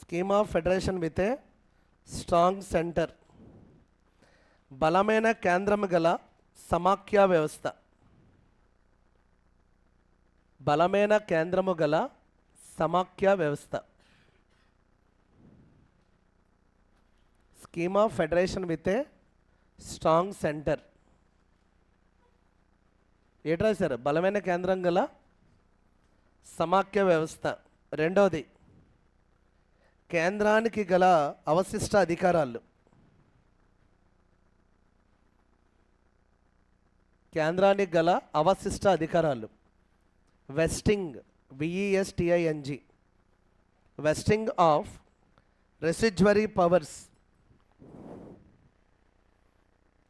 Scheme of federation with a strong centre. బలమైన కేంద్రము గల సమాఖ్య వ్యవస్థ. బలమైన కేంద్రము గల సమాఖ్య వ్యవస్థ. Scheme of federation with a strong centre. ఏటి రాశారు? బలమైన కేంద్రం గల సమాఖ్య వ్యవస్థ. రెండవది కేంద్రానికి గల అవశిష్ట అధికారాలు. కేంద్రానికి గల అవశిష్ట అధికారాలు. Vesting, VESTING, vesting of residuary powers.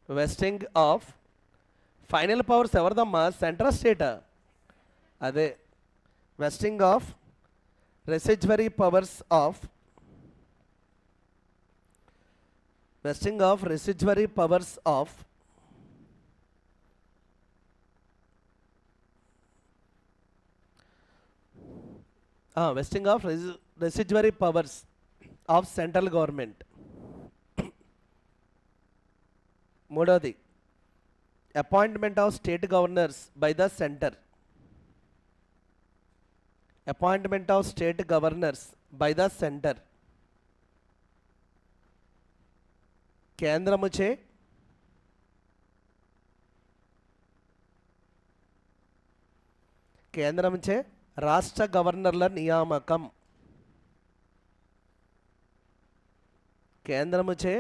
Vesting of final powers ఎవరిదమ్మా? సెంట్రల్ స్టేటా? అదే vesting of residuary powers of vesting of residuary powers of vesting of residuary powers of central government. మూడవది appointment of state governors by the centre. Appointment of state governors by the centre. కేంద్రముచే రాష్ట్ర గవర్నర్ల నియామకం. కేంద్రముచే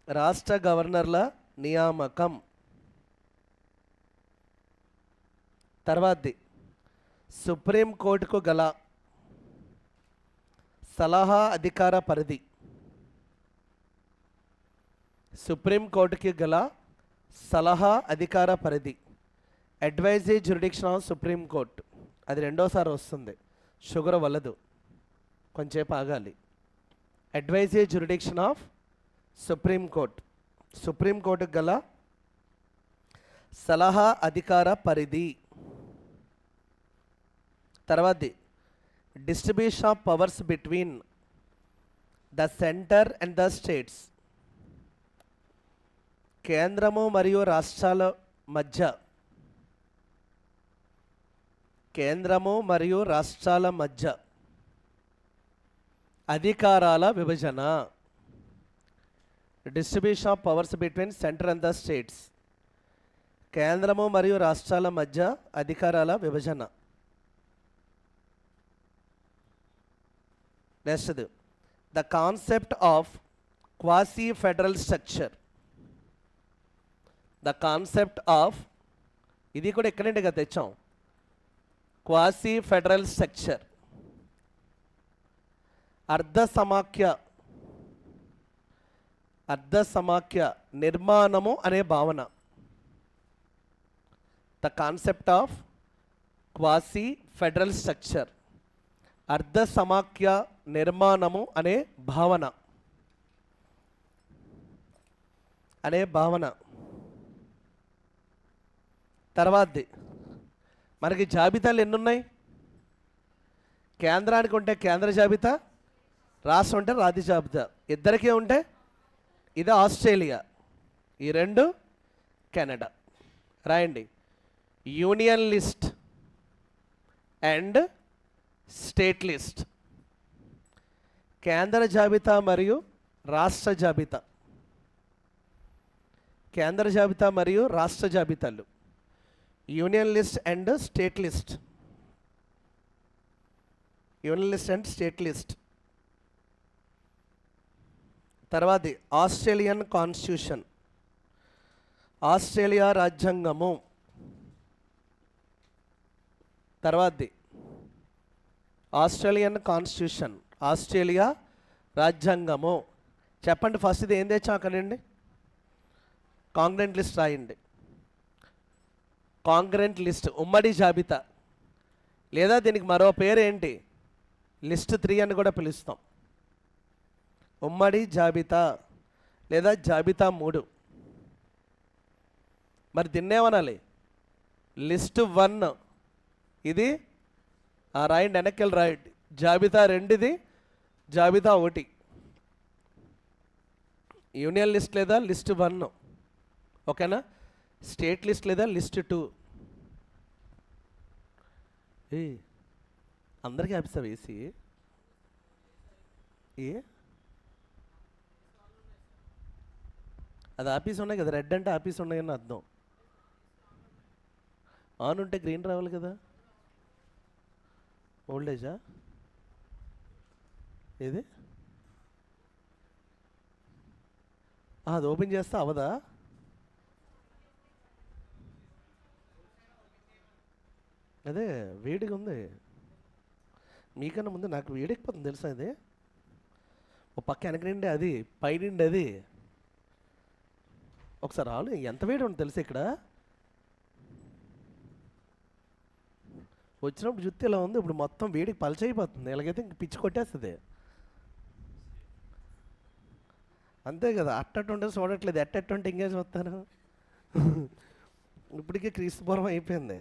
రాష్ట్ర గవర్నర్ల నియామకం. తర్వాతది supreme కోర్టుకు గల సలహా అధికార పరిధి. సుప్రీం కోర్టుకి గల సలహా అధికార పరిధి. Advisory jurisdiction of supreme court. అది రెండోసారి వస్తుంది, షుగర్ వల్లదు, కొంచెంసేపు ఆగాలి. Advisory jurisdiction of supreme court. Supreme కోర్టుకు గల సలహా అధికార పరిధి. తర్వాతది distribution of powers between the centre and the states. కేంద్రము మరియు రాష్ట్రాల మధ్య, కేంద్రము మరియు రాష్ట్రాల మధ్య అధికారాల విభజన. Distribution of powers between centre and the states. కేంద్రము మరియు రాష్ట్రాల మధ్య అధికారాల విభజన. Next the concept of quasi federal structure. The concept of, ఇది కూడా ఎక్కడి నుండి తెచ్చాం, క్వాసీ ఫెడరల్ స్ట్రక్చర్. అర్ధ సమాఖ్య నిర్మాణము అనే భావన. The concept of quasi federal structure. అర్ధ సమాఖ్య నిర్మాణము అనే భావన. తర్వాతది మనకి జాబితాలు ఎన్నున్నాయి? కేంద్రానికి ఉంటే కేంద్ర జాబితా, రాష్ట్రం ఉంటే రాజ్య జాబితా. ఇద్దరికీ ఉంటే ఇది ఆస్ట్రేలియా, ఈ రెండు కెనడా. రాయండి. Union list and state list. కేంద్ర జాబితా మరియు రాష్ట్ర జాబితా. కేంద్ర జాబితా మరియు రాష్ట్ర జాబితాలు. Union list and state list. Union list and state list. తర్వాతది ఆస్ట్రేలియన్ కాన్స్టిట్యూషన్. ఆస్ట్రేలియా రాజ్యాంగము. తర్వాతది ఆస్ట్రేలియన్ కాన్స్టిట్యూషన్. ఆస్ట్రేలియా రాజ్యాంగము. చెప్పండి ఫస్ట్ ఇది ఏం తెచ్చాం అక్కడండి? కాంగ్రెంట్ లిస్ట్ రాయండి. కాంగ్రెంట్ లిస్ట్ ఉమ్మడి జాబితా, లేదా దీనికి మరో పేరు ఏంటి, లిస్ట్ 3 అని కూడా పిలుస్తాం. ఉమ్మడి జాబితా లేదా జాబితా 3. మరి దీన్నేమనాలి? లిస్ట్ 1 ఇది రాయండి, వెనక్కి రాయండి. జాబితా 2 ఇది, జాబితా 1. యూనియన్ లిస్ట్ లేదా లిస్ట్ 1, ఓకేనా? స్టేట్ లిస్ట్ లేదా లిస్ట్ 2. అందరికీ ఆపిస్తా వేసి అది ఆఫీస్ ఉన్నాయి కదా, రెడ్ అంటే ఆఫీస్ ఉన్నాయని అర్థం. ఆన్ ఉంటే గ్రీన్ రావాలి కదా. ఓల్డేజా ఏది? అది ఓపెన్ చేస్తే అవదా? అదే వేడిగా ఉంది. మీకన్నా ముందు నాకు వేడెక్కిపోతుంది తెలుసా. అది ఓ పక్క వెనకనిండి, అది పైనుండి అది. ఒకసారి ఆలు ఎంత వేడి ఉంది తెలుసా ఇక్కడ. వచ్చినప్పుడు జుత్తు ఇలా ఉంది, ఇప్పుడు మొత్తం వేడికి పలచైపోతుంది. ఎలాగైతే ఇంక పిచ్చి కొట్టేస్తుంది. అంతే కదా, అట్టట్టుంటే చూడట్లేదు, ఎట్టట్టుంటే ఇంకే చూస్తాను. ఇప్పటికే క్రీస్తుపురం అయిపోయింది.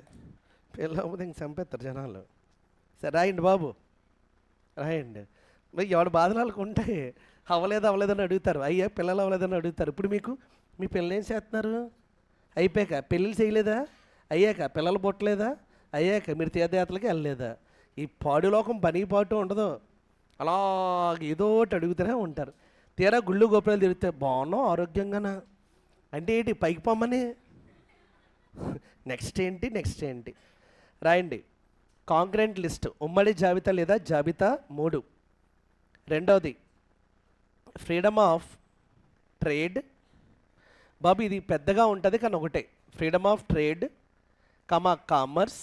పిల్లకపోతే ఇంక చంపేస్తారు జనాలు. సరే రాయండి బాబు, రాయండి. మరి ఎవడు బాధలకు ఉంటాయి. అవ్వలేదని అడుగుతారు. అయ్యా పిల్లలు అవ్వలేదని అడుగుతారు. ఇప్పుడు మీకు మీ పిల్లలు ఏం చేస్తున్నారు? అయిపోయాక పెళ్ళిళ్ళు చేయలేదా? అయ్యాక పిల్లలు పుట్టలేదా? అయ్యాక మీరు తీర్థయాత్రలకి వెళ్ళలేదా? ఈ పాడులోకం పని పాటు ఉండదు. అలాగ ఏదో ఒకటి అడుగుతూనే ఉంటారు. తీరా గుళ్ళు గోపురాలు తిరిగితే బాగున్నాం ఆరోగ్యంగానా అంటే ఏంటి? పైకి పొమ్మని. నెక్స్ట్ ఏంటి రాయండి. కాంగ్రెంట్ లిస్ట్ ఉమ్మడి జాబితా లేదా జాబితా 3. రెండవది ఫ్రీడమ్ ఆఫ్ ట్రేడ్. బాబు ఇది పెద్దగా ఉంటుంది కానీ ఒకటే. Freedom of trade, commerce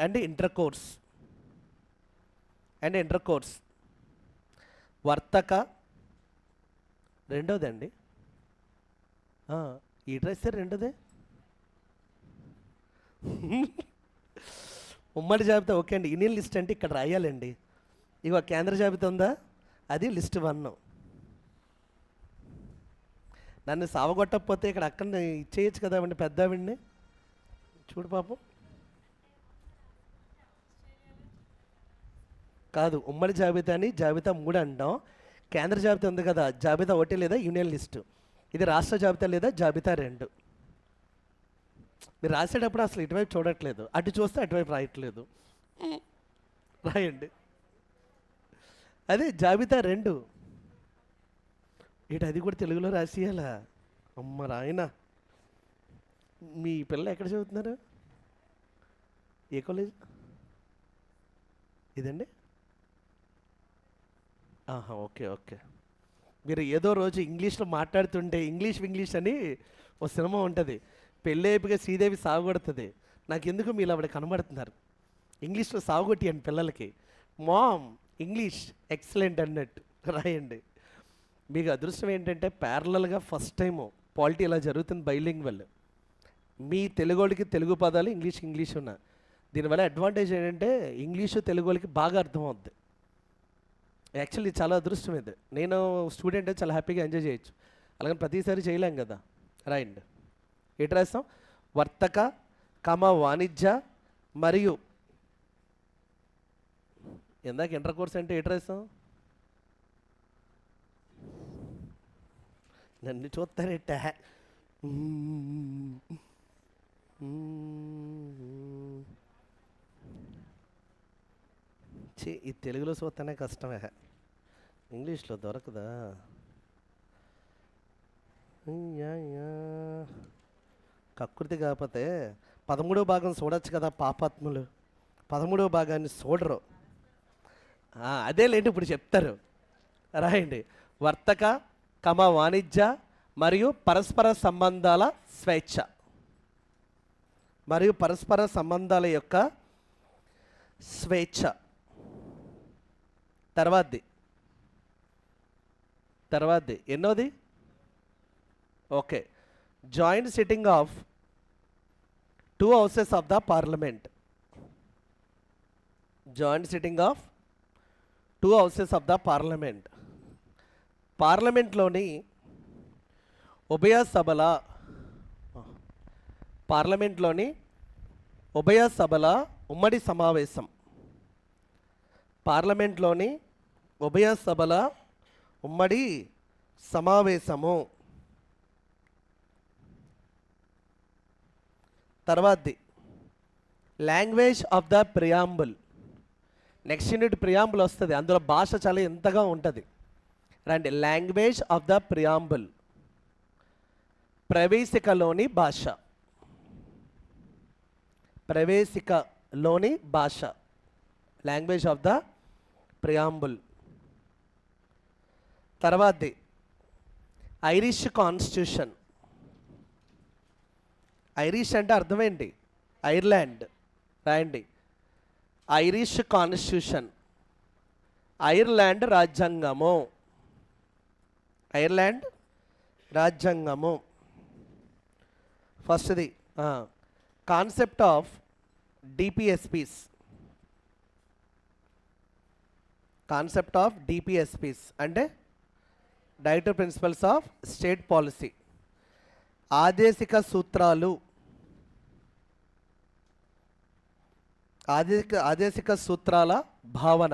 and inter course. వర్తక రెండోది అండి. ఈ డ్రెస్ రెండోదే. ఉమ్మడి జాబితా ఓకే అండి. యూనియన్ లిస్ట్ అంటే ఇక్కడ రాయాలండి. ఇక కేంద్ర జాబితా ఉందా, అది లిస్ట్ 1. నన్ను సావగొట్టకపోతే ఇక్కడ అక్కడ ఇచ్చేయచ్చు కదా అండి పెద్దావిడిని. చూడు పాపం. కాదు, ఉమ్మడి జాబితాని జాబితా 3 అంటాం. కేంద్ర జాబితా ఉంది కదా, జాబితా 1 లేదా యూనియన్ లిస్టు. ఇది రాష్ట్ర జాబితా లేదా జాబితా 2. మీరు రాసేటప్పుడు అసలు ఇటువైపు చూడట్లేదు, అటు చూస్తే అటువైపు రాయట్లేదు. రాయండి, అదే జాబితా 2. ఇటు అది కూడా తెలుగులో రాసియాలా? అమ్మ రాయన. మీ పిల్లలు ఎక్కడ చదువుతున్నారు? ఏ కాలేజ్ ఇదండి? ఓకే. మీరు ఏదో రోజు ఇంగ్లీష్లో మాట్లాడుతుంటే ఇంగ్లీష్ అని ఓ సినిమా ఉంటుంది. పెళ్ళైపుగా శ్రీదేవి సాగుకొడుతుంది. నాకెందుకు మీరు ఆవిడ కనబడుతున్నారు. ఇంగ్లీష్లో సాగుకొట్టియండి పిల్లలకి. మామ్ ఇంగ్లీష్ ఎక్సలెంట్ అన్నట్టు రాయండి. మీకు అదృష్టం ఏంటంటే ప్యారలల్గా ఫస్ట్ టైము పాలిటీ ఇలా జరుగుతుంది బైలింగ్వల్. మీ తెలుగోళ్ళకి తెలుగు పదాలు ఇంగ్లీష్ ఉన్నా. దీనివల్ల అడ్వాంటేజ్ ఏంటంటే ఇంగ్లీషు తెలుగు వాళ్ళకి బాగా అర్థమవుద్ది. యాక్చువల్లీ చాలా అదృష్టం ఇది. నేను స్టూడెంట్ చాలా హ్యాపీగా ఎంజాయ్ చేయొచ్చు. అలాగని ప్రతిసారి చేయలేం కదా. రాయండి. ఎటు రాస్తాం? వర్తక, వాణిజ్య మరియు ఇందాక ఇంటర్ కోర్స్ అంటే ఎటు రాస్తాం? నన్ను చూస్తారేట. ఈ తెలుగులో చూస్తేనే కష్టమే, ఇంగ్లీష్లో దొరకదా? కకృతి కాకపోతే 13వ భాగం చూడొచ్చు కదా పాపాత్ములు. 13వ భాగాన్ని చూడరు. అదేలేండి ఇప్పుడు చెప్తారు. రాయండి. వర్తక, వాణిజ్య మరియు పరస్పర సంబంధాల స్వేచ్ఛ. మరియు పరస్పర సంబంధాల యొక్క స్వేచ్ఛ. తర్వాతది ఎన్నోది? Okay. Joint sitting of 2 houses of the parliament. Joint sitting of 2 houses of the parliament. పార్లమెంట్లోని ఉభయ సభల ఉమ్మడి సమావేశం. పార్లమెంట్లోని ఉభయ సభల ఉమ్మడి సమావేశము. తర్వాతది language of the preamble. Next unit preamble వస్తుంది, అందులో భాష చాలా ఎంతగా ఉంటుంది. రండి, లాంగ్వేజ్ ఆఫ్ ద ప్రియాంబుల్, ప్రవేశికలోని భాష. ప్రవేశికలోని భాష, లాంగ్వేజ్ ఆఫ్ ద ప్రియాంబుల్. తర్వాతది ఐరిష్ కాన్స్టిట్యూషన్. ఐరిష్ అంటే అర్థమేంటి? ఐర్లాండ్. రాయండి, ఐరిష్ కాన్స్టిట్యూషన్, ఐర్లాండ్ రాజ్యాంగము. ఐర్లాండ్ రాజ్యాంగము. ఫస్ట్ది concept of DPSPs. Concept of DPSPs అంటే directive principles of state policy. ఆదేశిక సూత్రాలు. ఆదేశిక సూత్రాల భావన.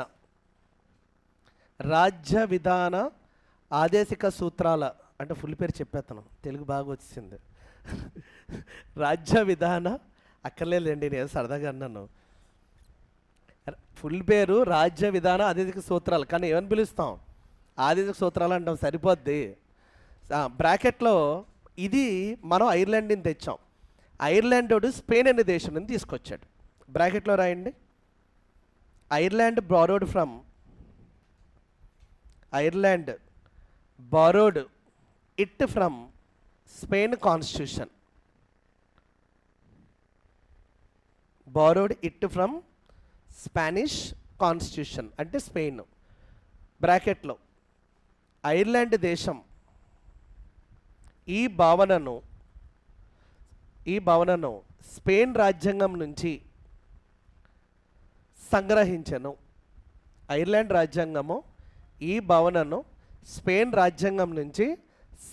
రాజ్య విధాన ఆదేశిక సూత్రాల అంటే ఫుల్ పేరు చెప్పేస్తాను, తెలుగు బాగా వచ్చింది. రాజ్య విధాన అక్కర్లేదండి, నేను సరదాగా అన్నాను. ఫుల్ పేరు రాజ్య విధాన ఆదేశిక సూత్రాలు, కానీ ఏమని పిలుస్తాం? ఆదేశిక సూత్రాలు అంటాం, సరిపోద్ది. బ్రాకెట్లో ఇది మనం ఐర్లాండ్ నుంచి తెచ్చాం. ఐర్లాండ్ స్పెయిన్ అనే దేశం నుంచి తీసుకొచ్చాడు. బ్రాకెట్లో రాయండి, Ireland borrowed from, Ireland borrowed it from Spain constitution. Borrowed it from Spanish constitution అంటే స్పెయిన్. బ్రాకెట్లో ఐర్లాండ్ దేశం ఈ భావనను స్పెయిన్ రాజ్యాంగం నుంచి సంగ్రహించను. ఐర్లాండ్ రాజ్యాంగము ఈ భావనను స్పెయిన్ రాజ్యాంగం నుంచి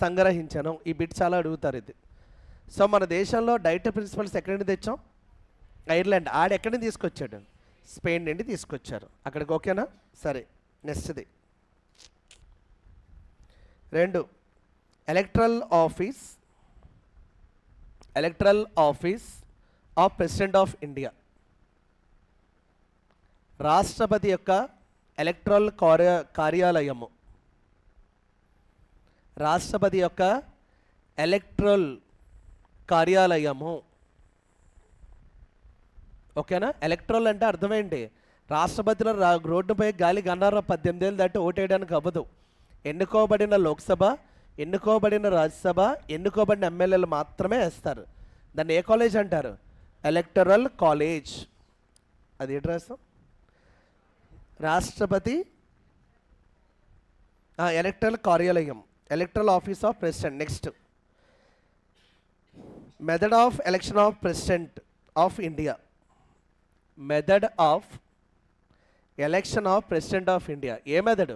సంగ్రహించను. ఈ బిట్ చాలా అడుగుతారు ఇది. సో మన దేశంలో డైరెక్టివ్ ప్రిన్సిపల్స్ ఎక్కడి నుండి తెచ్చాం? ఐర్లాండ్. ఎక్కడి నుండి తీసుకొచ్చాడు? స్పెయిన్ నుండి తీసుకొచ్చారు. అక్కడికి ఓకేనా? సరే, నెక్స్ట్ది 2 electoral office of president of India. రాష్ట్రపతి యొక్క ఎలక్ట్రల్ కార్యాలయము. రాష్ట్రపతి యొక్క ఎలక్ట్రల్ కార్యాలయము. ఓకేనా? ఎలక్ట్రల్ అంటే అర్థమేంటి? రాష్ట్రపతిలో రోడ్డుపై గాలి గన్నార 18 ఏళ్ళు దాటి ఓటేయడానికి అవ్వదు. ఎన్నుకోబడిన లోక్సభ, ఎన్నుకోబడిన రాజ్యసభ, ఎన్నుకోబడిన ఎమ్మెల్యేలు మాత్రమే వేస్తారు. దాన్ని ఏ కాలేజ్ అంటారు? Electoral college. అది ఏంటి రాస్తాం? రాష్ట్రపతి ఎలక్ట్రల్ కార్యాలయం, electoral office of president. Next method of election of president of India. Method of election of president of India. ఏ మెథడ్?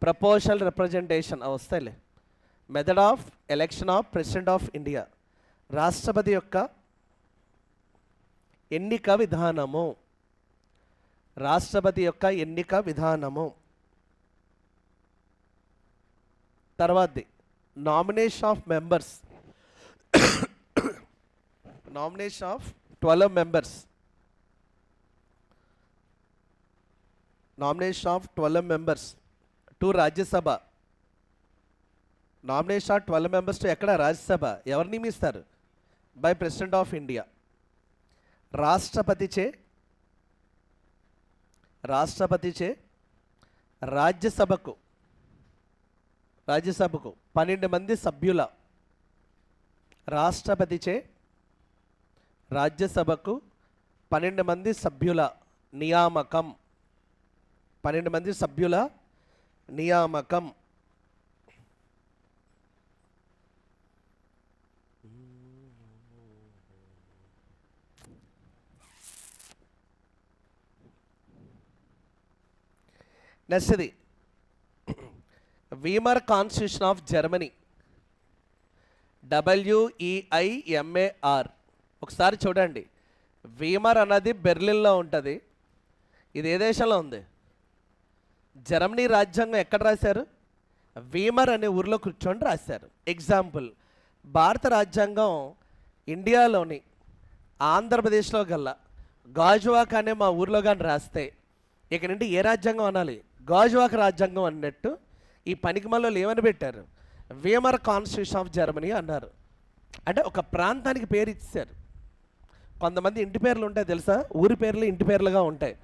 ప్రపోర్షనల్ రిప్రజెంటేషన్ వస్తాయిలే. Method of election of president of India. రాష్ట్రపతి యొక్క ఎన్నిక విధానము. రాష్ట్రపతి యొక్క ఎన్నిక విధానము. తర్వాతది nomination of members. Nomination of 12 members. Nomination of 12 members to Rajya Sabha. Nomination of 12 members to ఎక్కడ? రాజ్యసభ. ఎవరు నియమిస్తారు? By president of India. రాష్ట్రపతిచే రాజ్యసభకు రాజ్యసభకు 12 మంది సభ్యుల రాష్ట్రపతిచే రాజ్యసభకు 12 మంది సభ్యుల నియామకం. 12 మంది సభ్యుల నియామకం. నెక్స్ట్ది Weimar constitution of Germany. WEIMAR. ఒకసారి చూడండి, వీమర్ అన్నది బెర్లిన్లో ఉంటుంది. ఇది ఏ దేశంలో ఉంది? జర్మనీ రాజ్యాంగం ఎక్కడ రాశారు? వీమర్ అనే ఊరిలో కూర్చొని రాశారు. ఎగ్జాంపుల్, భారత రాజ్యాంగం ఇండియాలోని ఆంధ్రప్రదేశ్లో గల గాజువాక్ అనే మా ఊర్లో కానీ రాస్తే ఇక నుండి ఏ రాజ్యాంగం అనాలి? గాజువాక్ రాజ్యాంగం అన్నట్టు ఈ పనికిమాలలో ఏమని పెట్టారు? వీమర్ కాన్స్టిట్యూషన్ ఆఫ్ జర్మనీ అన్నారు. అంటే ఒక ప్రాంతానికి పేరు ఇచ్చారు. కొంతమంది ఇంటి పేర్లు ఉంటాయి తెలుసా? ఊరి పేర్లు ఇంటి పేర్లుగా ఉంటాయి.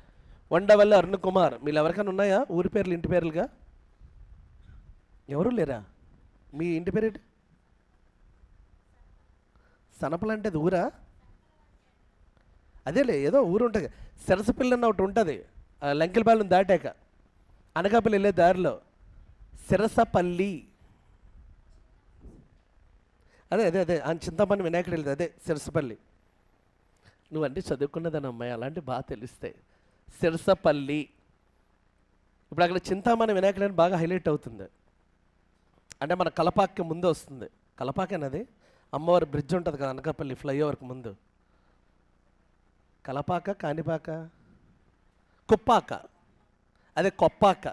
ఉండవల్లి అరుణ్ కుమార్. మీరు ఎవరికైనా ఉన్నాయా ఊరి పేర్లు ఇంటి పేర్లుగా? ఎవరు లేరా? మీ ఇంటి పేరేంటి? సనపలు అంటే అది ఊరా? అదేలే, ఏదో ఊరు ఉంటుంది. సిరసపల్లి అన్న ఒకటి ఉంటుంది, లంకెలపాలెం దాటాక అనకాపల్లి వెళ్ళే దారిలో. సిరసపల్లి, అదే అదే అదే చింతమణి వినాయకుడు వెళ్ళేది అదే సిరసపల్లి. నువ్వంటే చదువుకున్నదని అమ్మాయి, అలాంటి బాగా తెలుస్తాయి. సిరసపల్లి. ఇప్పుడు అక్కడ చింతామణి వినాయకుడు అని బాగా హైలైట్ అవుతుంది. అంటే మన కలపాకి ముందు వస్తుంది. కలపాక అనేది అమ్మవారి బ్రిడ్జ్ ఉంటుంది కదా అనకాపల్లి ఫ్లైఓవర్కి ముందు. కలపాక, కాణిపాక, కుప్పాక, అదే కొప్పాక.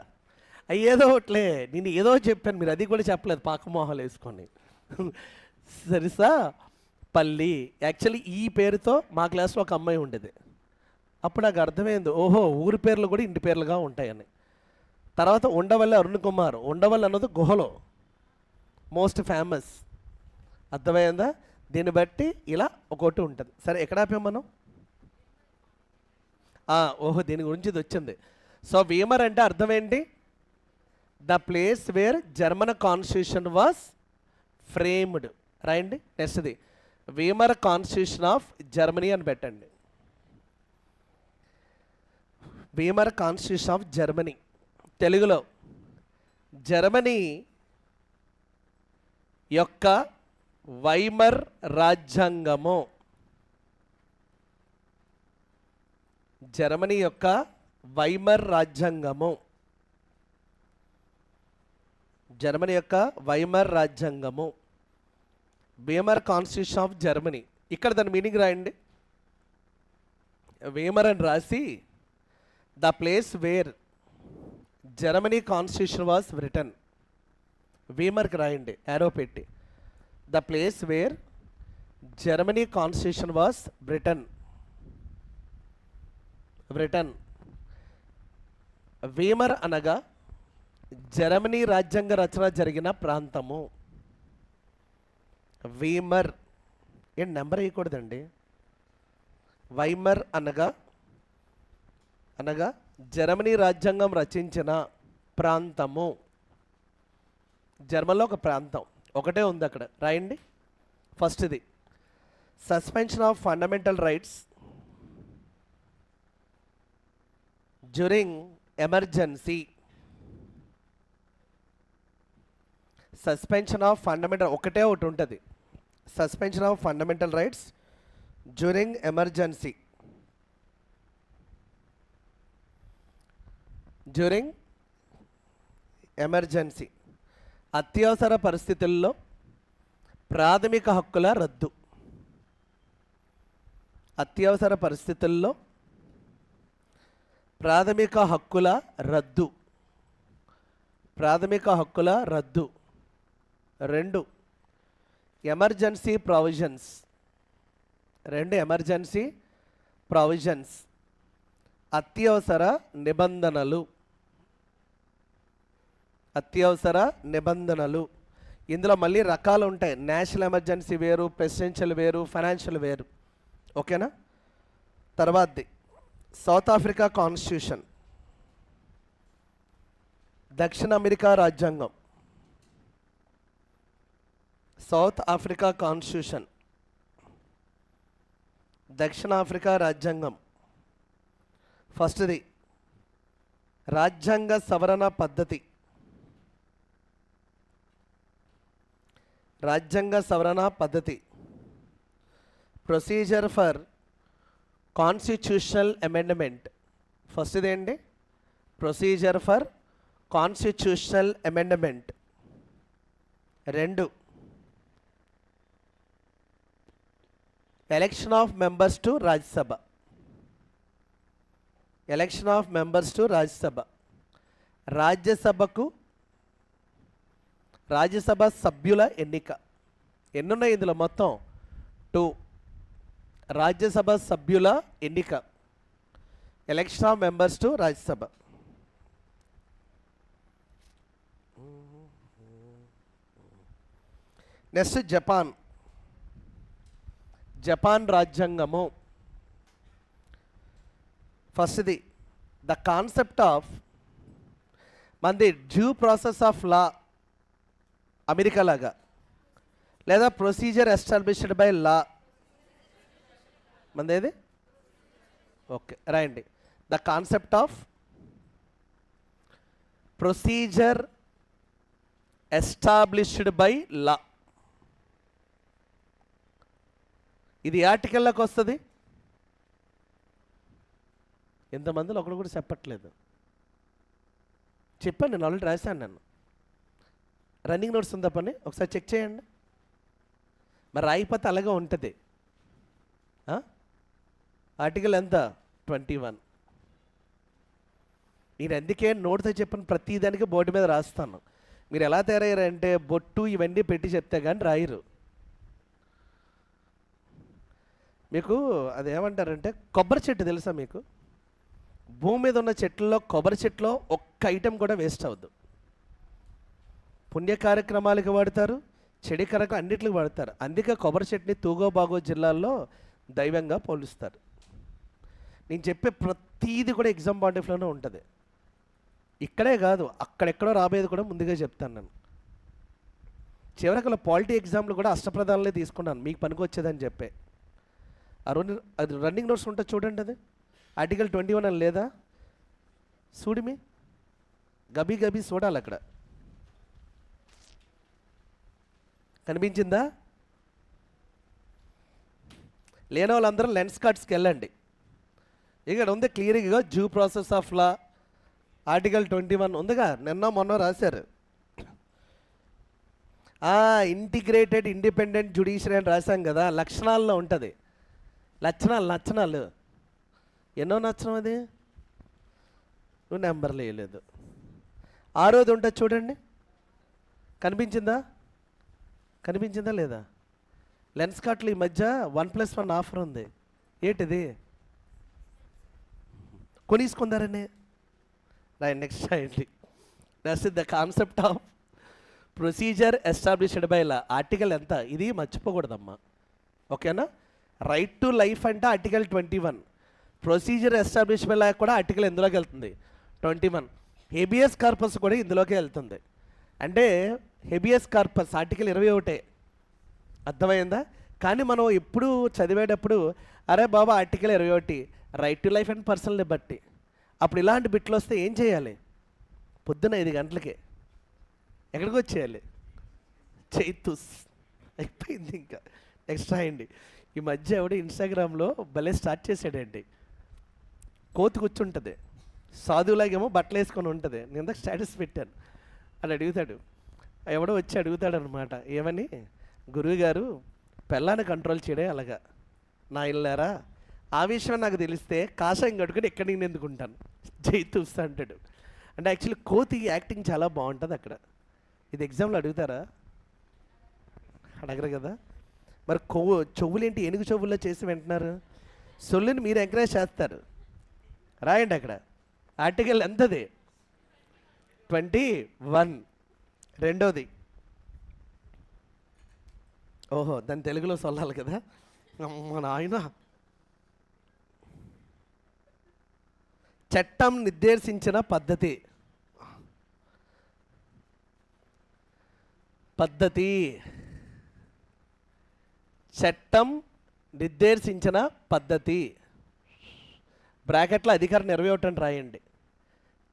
ఏదో ఒకట్లే, నేను ఏదో చెప్పాను, మీరు అది కూడా చెప్పలేదు, పాకమోహాలు వేసుకొని. సరిసా పల్లి. యాక్చువల్లీ ఈ పేరుతో మా క్లాస్లో ఒక అమ్మాయి ఉండేది. అప్పుడు నాకు అర్థమైంది, ఓహో ఊరి పేర్లు కూడా ఇంటి పేర్లుగా ఉంటాయని. తర్వాత ఉండవల్లి అరుణ్ కుమార్. ఉండవల్లి అన్నది గుహలో మోస్ట్ ఫేమస్. అర్థమైందా? దీన్ని బట్టి ఇలా ఒకటి ఉంటుంది. సరే, ఎక్కడ ఆపాం మనం? ఓహో, దీని గురించి ఇది వచ్చింది. సో వీమర్ అంటే అర్థం ఏంటి? The place where German constitution was framed. Right. నెక్స్ట్ది వీమర్ కాన్స్టిట్యూషన్ ఆఫ్ జర్మనీ అని పెట్టండి. Weimar constitution of Germany. తెలుగులో జర్మనీ యొక్క వైమర్ రాజ్యాంగము. జర్మనీ యొక్క వైమర్ రాజ్యాంగము. జర్మనీ యొక్క వైమర్ రాజ్యాంగము. Weimar constitution of Germany. ఇక్కడ దాని మీనింగ్ రాయండి. వీమర్ అని రాసి the place where Germany constitution was written. వీమర్కి రాయండి యారో పెట్టి. The place where Germany constitution was written. Written. వీమర్ అనగా జర్మనీ రాజ్యాంగ రచన జరిగిన ప్రాంతము. వీమర్ ఏం నెంబర్ వేయకూడదండి. వైమర్ అనగా జర్మనీ రాజ్యాంగం రచించిన ప్రాంతము. జర్మన్లో ఒక ప్రాంతం ఒకటే ఉంది అక్కడ. రాయండి. ఫస్ట్ది suspension of fundamental rights during emergency. Suspension of fundamental ఒకటే ఒకటి ఉంటుంది. Suspension of fundamental rights during emergency. During emergency. అత్యవసర పరిస్థితుల్లో ప్రాథమిక హక్కుల రద్దు. అత్యవసర పరిస్థితుల్లో ప్రాథమిక హక్కుల రద్దు. ప్రాథమిక హక్కుల రద్దు. 2 ఎమర్జెన్సీ ప్రొవిజన్స్. 2 emergency provisions. అత్యవసర నిబంధనలు. అత్యవసర నిబంధనలు. ఇందులో మళ్ళీ రకాలు ఉంటాయి. నేషనల్ ఎమర్జెన్సీ వేరు, ప్రెసిడెన్షియల్ వేరు, ఫైనాన్షియల్ వేరు. ఓకేనా? తర్వాతది సౌత్ ఆఫ్రికా కాన్స్టిట్యూషన్. దక్షిణ అమెరికా రాజ్యాంగం. సౌత్ ఆఫ్రికా కాన్స్టిట్యూషన్, దక్షిణాఫ్రికా రాజ్యాంగం. ఫస్ట్ది రాజ్యాంగ సవరణ పద్ధతి. రాజ్యాంగ సవరణ పద్ధతి, ప్రొసీజర్ ఫర్ కాన్స్టిట్యూషనల్ అమెండ్మెంట్. ఫస్ట్ది ఏంటి? Procedure for constitutional amendment. 2, election of members to Rajya Sabha. Election of members to Rajya Sabha. Rajya Sabha సభ్యుల ఎన్నిక. ఎన్నున్నాయి ఇందులో? మొత్తం 2. రాజ్యసభ సభ్యుల ఎన్నిక, election of members to Rajya Sabha. Next Japan. Japan రాజ్యాంగము. ఫస్ట్ది ద కాన్సెప్ట్ ఆఫ్ మనది due process of law America లాగా, లేదా ప్రొసీజర్ ఎస్టాబ్లిష్డ్ బై లా. మనదేది? ఓకే, రాయండి. The concept of procedure established by law. ఇది ఆర్టికల్లోకి వస్తుంది. ఎంతమందిలో ఒకడు కూడా చెప్పట్లేదు. చెప్పాను, నేను ఆల్రెడీ రాశాను. నేను రన్నింగ్ నోట్స్ ఉందా పని ఒకసారి చెక్ చేయండి. మరి రాయిపోతే అలాగే ఉంటుంది. ఆర్టికల్ ఎంత? 21. నేను అందుకే నోట్తో చెప్పిన ప్రతిదానికి బోర్డు మీద రాస్తాను. మీరు ఎలా తయారయ్యారంటే బొట్టు ఇవన్నీ పెట్టి చెప్తే కానీ రాయరు. మీకు అదేమంటారంటే కొబ్బరి చెట్టు తెలుసా మీకు? భూమి మీద ఉన్న చెట్లలో కొబ్బరి చెట్టులో ఒక్క ఐటెం కూడా వేస్ట్ అవ్వద్దు. పుణ్య కార్యక్రమాలకు వాడతారు, చెడు కార్యక్రమం అన్నిటికి వాడతారు. అందుకే కొబ్బరి చెట్టుని తూగోబాగో జిల్లాల్లో దైవంగా పోలుస్తారు. నేను చెప్పే ప్రతీది కూడా ఎగ్జామ్ పాయింట్ ఆఫ్ వ్యూలోనే ఉంటుంది. ఇక్కడే కాదు, అక్కడెక్కడో రాబోయేది కూడా ముందుగా చెప్తాను. నేను చివరికి పాలిటీ ఎగ్జామ్లు కూడా అష్టప్రధానాలే తీసుకున్నాను, మీకు పనికి వచ్చేదని చెప్పే. అది రన్నింగ్ నోట్స్ ఉంటుంది చూడండి. అది ఆర్టికల్ 21 అని లేదా? చూడిమి గబీ గబీ చూడాలి. అక్కడ కనిపించిందా? లేని వాళ్ళందరూ లెన్స్ కార్డ్స్కి వెళ్ళండి. ఇక్కడ ఉంది క్లియర్గా due process of law article 21 ఉందిగా, నిన్న మొన్న రాశారు. ఇంటిగ్రేటెడ్ ఇండిపెండెంట్ జ్యుడిషియరీ అని రాశాం కదా, లక్షణాల్లో ఉంటుంది. లక్షణాలు ఎన్నో నచ్చడం అది? నువ్వు నెంబర్లు వేయలేదు. 6వది ఉంటుంది చూడండి. కనిపించిందా లేదా? లెన్స్ కార్ట్లు ఈ మధ్య 1+1 ఆఫర్ ఉంది. ఏంటిది? కొనిసుకుందారని రైట్. నెక్స్ట్ రాయండి. That's the concept of procedure established by law. Article ఎంత? ఇది మర్చిపోకూడదమ్మా, ఓకేనా? రైట్ టు లైఫ్ అంటే article 21. Procedure establish by law కూడా ఆర్టికల్ ఎందులోకి వెళ్తుంది? 21. హెబియస్ కార్పస్ కూడా ఇందులోకి వెళ్తుంది. అంటే హెబియస్ కార్పస్ ఆర్టికల్ 21. అర్థమైందా? కానీ మనం ఎప్పుడు చదివేటప్పుడు అరే బాబా article 21 right to life and personal liberty. అప్పుడు ఇలాంటి బిట్లు వస్తే ఏం చేయాలి? పొద్దున 5 గంటలకే ఎక్కడికి వచ్చేయాలి? చైతూస్ అయిపోయింది. ఇంకా నెక్స్ట్ రాయండి. ఈ మధ్య ఎవడు ఇన్స్టాగ్రామ్లో భలే స్టార్ట్ చేసాడండి. కోతి కూర్చుంటుంది, సాధువులాగేమో బట్టలు వేసుకొని ఉంటుంది. నేను ఇందాక స్టేటస్ పెట్టాను. అని అడుగుతాడు, ఎవడో వచ్చి అడుగుతాడు అనమాట, ఏమని? గురువుగారు పెళ్ళాన్ని కంట్రోల్ చేయడే అలాగా నా ఇల్లారా, ఆ విషయం నాకు తెలిస్తే కాషాయం కట్టుకుని ఎక్కడికి నేను ఎందుకుంటాను జైతూస్తా అంటాడు. అంటే యాక్చువల్లీ కోతి యాక్టింగ్ చాలా బాగుంటుంది అక్కడ. ఇది ఎగ్జామ్లో అడుగుతారా? అడగరు కదా. మరి చెవులేంటి ఏనుగు చెవుల్లో చేసి వింటున్నారు? సొల్లుని మీరు ఎంకరేజ్ చేస్తారు. రాయండి అక్కడ ఆర్టికల్ ఎంతది? 21. రెండోది, ఓహో దాన్ని తెలుగులో సొల్లాలి కదా మన ఆయన. చట్టం నిర్దేశించిన పద్ధతి. చట్టం నిర్దేశించిన పద్ధతి, బ్రాకెట్లో అధికారం 21 అని రాయండి.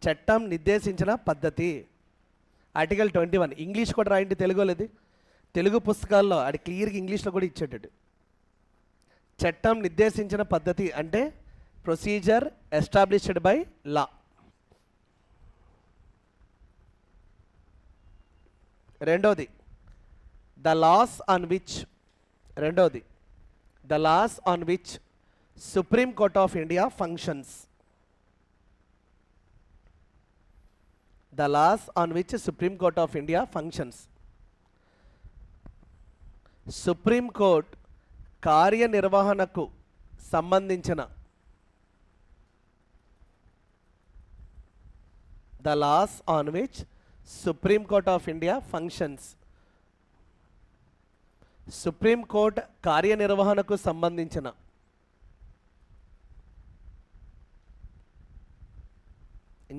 చట్టం నిర్దేశించిన పద్ధతి, ఆర్టికల్ 21. ఇంగ్లీష్ కూడా రాయండి, తెలుగు లేదు, తెలుగు పుస్తకాల్లో అది క్లియర్గా ఇంగ్లీష్లో కూడా ఇచ్చేటట్టు. చట్టం నిర్దేశించిన పద్ధతి అంటే ప్రొసీజర్ ఎస్టాబ్లిష్డ్ బై లా. రెండోది the laws on which supreme court of India functions. The laws on which supreme court of India functions. Supreme court కార్యనిర్వహణకు సంబంధించిన, the laws on which supreme court of India functions. Supreme court కార్యనిర్వహణకు సంబంధించిన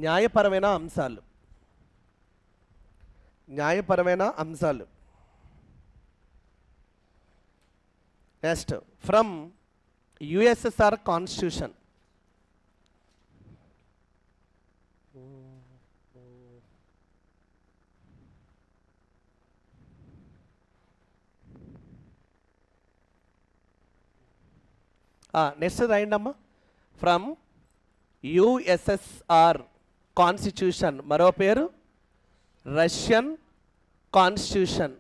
న్యాయపరమైన అంశాలు. Next, from USSR constitution. నెక్స్ట్ రాయండి అమ్మా, from USSR constitution, మరో పేరు రష్యన్ కాన్స్టిట్యూషన్.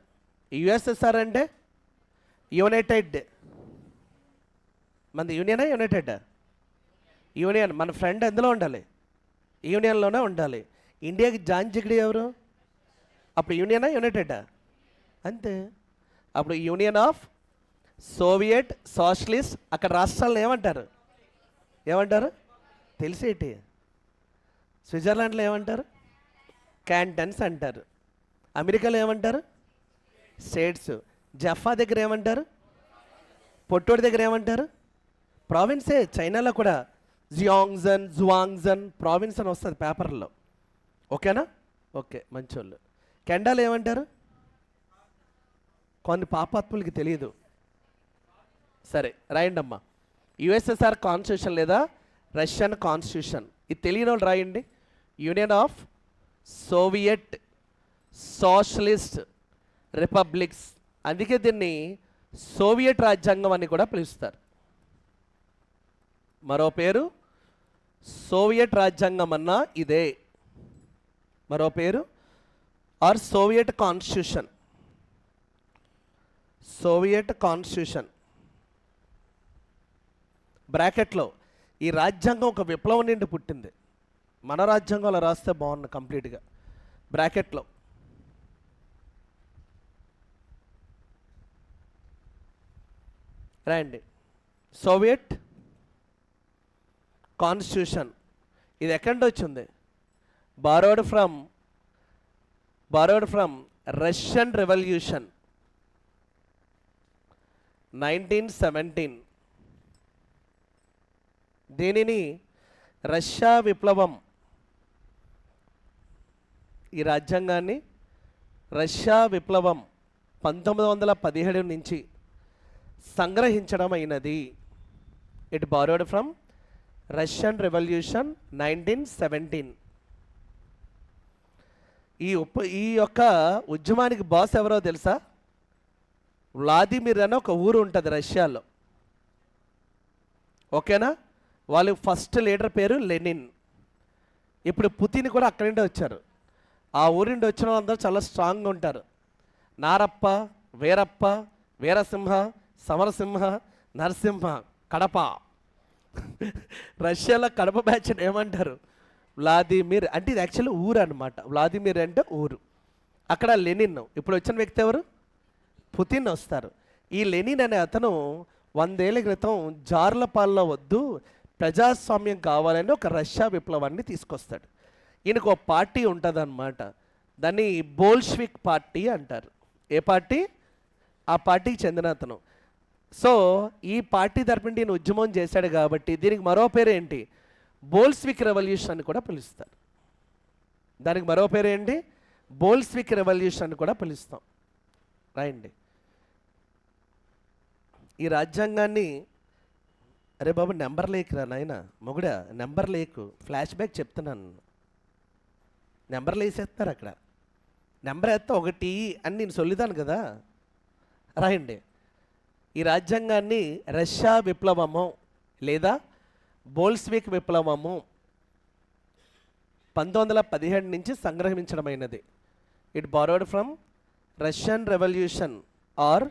యుఎస్ఎస్ఆర్ అంటే యునైటెడ్, మనది యూనియనా యునైటెడ్? యూనియన్. మన ఫ్రెండ్ ఎందులో ఉండాలి? యూనియన్లోనే ఉండాలి. ఇండియాకి జాయిన్ చిక్కడి ఎవరు? అప్పుడు యూనియనా యునైటెడా? అంతే. అప్పుడు యూనియన్ ఆఫ్ సోవియట్ సోషలిస్ట్. అక్కడ రాష్ట్రాలను ఏమంటారు తెలిసేటి? స్విట్జర్లాండ్లో ఏమంటారు? క్యాంటన్స్ అంటారు. అమెరికాలో ఏమంటారు? స్టేట్స్. జఫా దగ్గర ఏమంటారు? పొట్టోడి దగ్గర ఏమంటారు? ప్రావిన్సే. చైనాలో కూడా జువాంగ్జన్ ప్రావిన్స్ అని వస్తుంది పేపర్లో. ఓకేనా? ఓకే, మంచోళ్ళు. కెండాలో ఏమంటారు? కొన్ని పాపాత్ములకి తెలియదు. సరే రాయండి అమ్మా, యుఎస్ఎస్ఆర్ కాన్స్టిట్యూషన్ లేదా రష్యన్ కాన్స్టిట్యూషన్. ఇది తెలియని వాళ్ళు రాయండి. Union of Soviet socialist republics. అందుకే దీన్ని సోవియట్ రాజ్యాంగం అని కూడా పిలుస్తారు. మరో పేరు సోవియట్ రాజ్యాంగం అన్నా ఇదే. మరో పేరు ఆర్ సోవియట్ కాన్స్టిట్యూషన్. బ్రాకెట్లో ఈ రాజ్యాంగం ఒక విప్లవం నుండి పుట్టింది. మన రాజ్యాంగంలో రాస్తే బాగుంది కంప్లీట్గా. బ్రాకెట్లో రాయండి, సోవియట్ కాన్స్టిట్యూషన్. ఇది ఎక్కడి నుంచి వచ్చింది? Borrowed from Russian revolution 1917. దీనిని రష్యా విప్లవం, ఈ రాజ్యాంగాన్ని రష్యా విప్లవం 1917 నుంచి సంగ్రహించడం అయినది. It borrowed from Russian revolution 1917. ఈ యొక్క ఉద్యమానికి బాస్ ఎవరో తెలుసా? వ్లాదిమిర్ అని ఒక ఊరు ఉంటుంది రష్యాలో. ఓకేనా? వాళ్ళు ఫస్ట్ లీడర్ పేరు లెనిన్. ఇప్పుడు పుతిన్ కూడా అక్కడి నుండి వచ్చారు. ఆ ఊరి నుండి వచ్చిన వాళ్ళందరూ చాలా స్ట్రాంగ్గా ఉంటారు. నారప్ప, వీరప్ప, వీరసింహ, సమరసింహ, నరసింహ, కడప. రష్యాలో కడప బ్యాచ్ ఏమంటారు? వ్లాదిమిర్. అంటే ఇది యాక్చువల్లీ ఊరు అనమాట. వ్లాదిమిర్ అంటే ఊరు. అక్కడ లెనిన్. ఇప్పుడు వచ్చిన వ్యక్తి ఎవరు? పుతిన్ వస్తారు. ఈ లెనిన్ అనే అతను 100 ఏళ్ల క్రితం జార్ల పాలన వద్దు, ప్రజాస్వామ్యం కావాలని ఒక రష్యా విప్లవాన్ని తీసుకొస్తాడు. ఈయనకు ఒక పార్టీ ఉంటుంది అన్నమాట. దాన్ని బోల్షివిక్ పార్టీ అంటారు. ఏ పార్టీ? ఆ పార్టీకి చెందిన అతను. సో ఈ పార్టీ తరపున ఈయన ఉద్యమం చేశాడు కాబట్టి దీనికి మరో పేరు ఏంటి? బోల్షివిక్ రెవల్యూషన్ అని కూడా పిలుస్తారు. దానికి మరో పేరు ఏంటి? బోల్షివిక్ రెవల్యూషన్ అని కూడా పిలుస్తాం. రాయండి. ఈ రాజ్యాంగాన్ని, అరే బాబు నెంబర్ లేకురా నాయన మొగుడా, నెంబర్ లేకు, ఫ్లాష్ బ్యాక్ చెప్తున్నాను. నెంబర్లు వేసేస్తారు అక్కడ, నెంబర్ వేస్తా ఒకటి అని నేను సొల్లిదాను కదా, రాయండి. ఈ రాజ్యాంగాన్ని రష్యా విప్లవము లేదా బోల్స్విక్ విప్లవము 1917 నుంచి సంగ్రహించడమైనది. It borrowed from Russian revolution or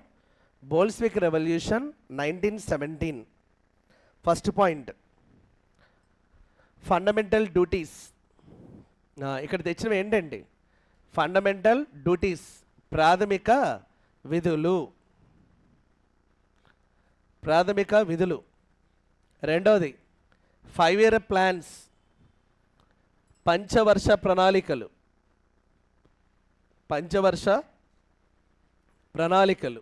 Bolshevik revolution 1917. First point, fundamental duties. ఇక్కడ తెచ్చినవి ఏంటండి? ఫండమెంటల్ డ్యూటీస్, ప్రాథమిక విధులు. ప్రాథమిక విధులు. రెండవది 5 year ప్లాన్స్, పంచవర్ష ప్రణాళికలు. పంచవర్ష ప్రణాళికలు.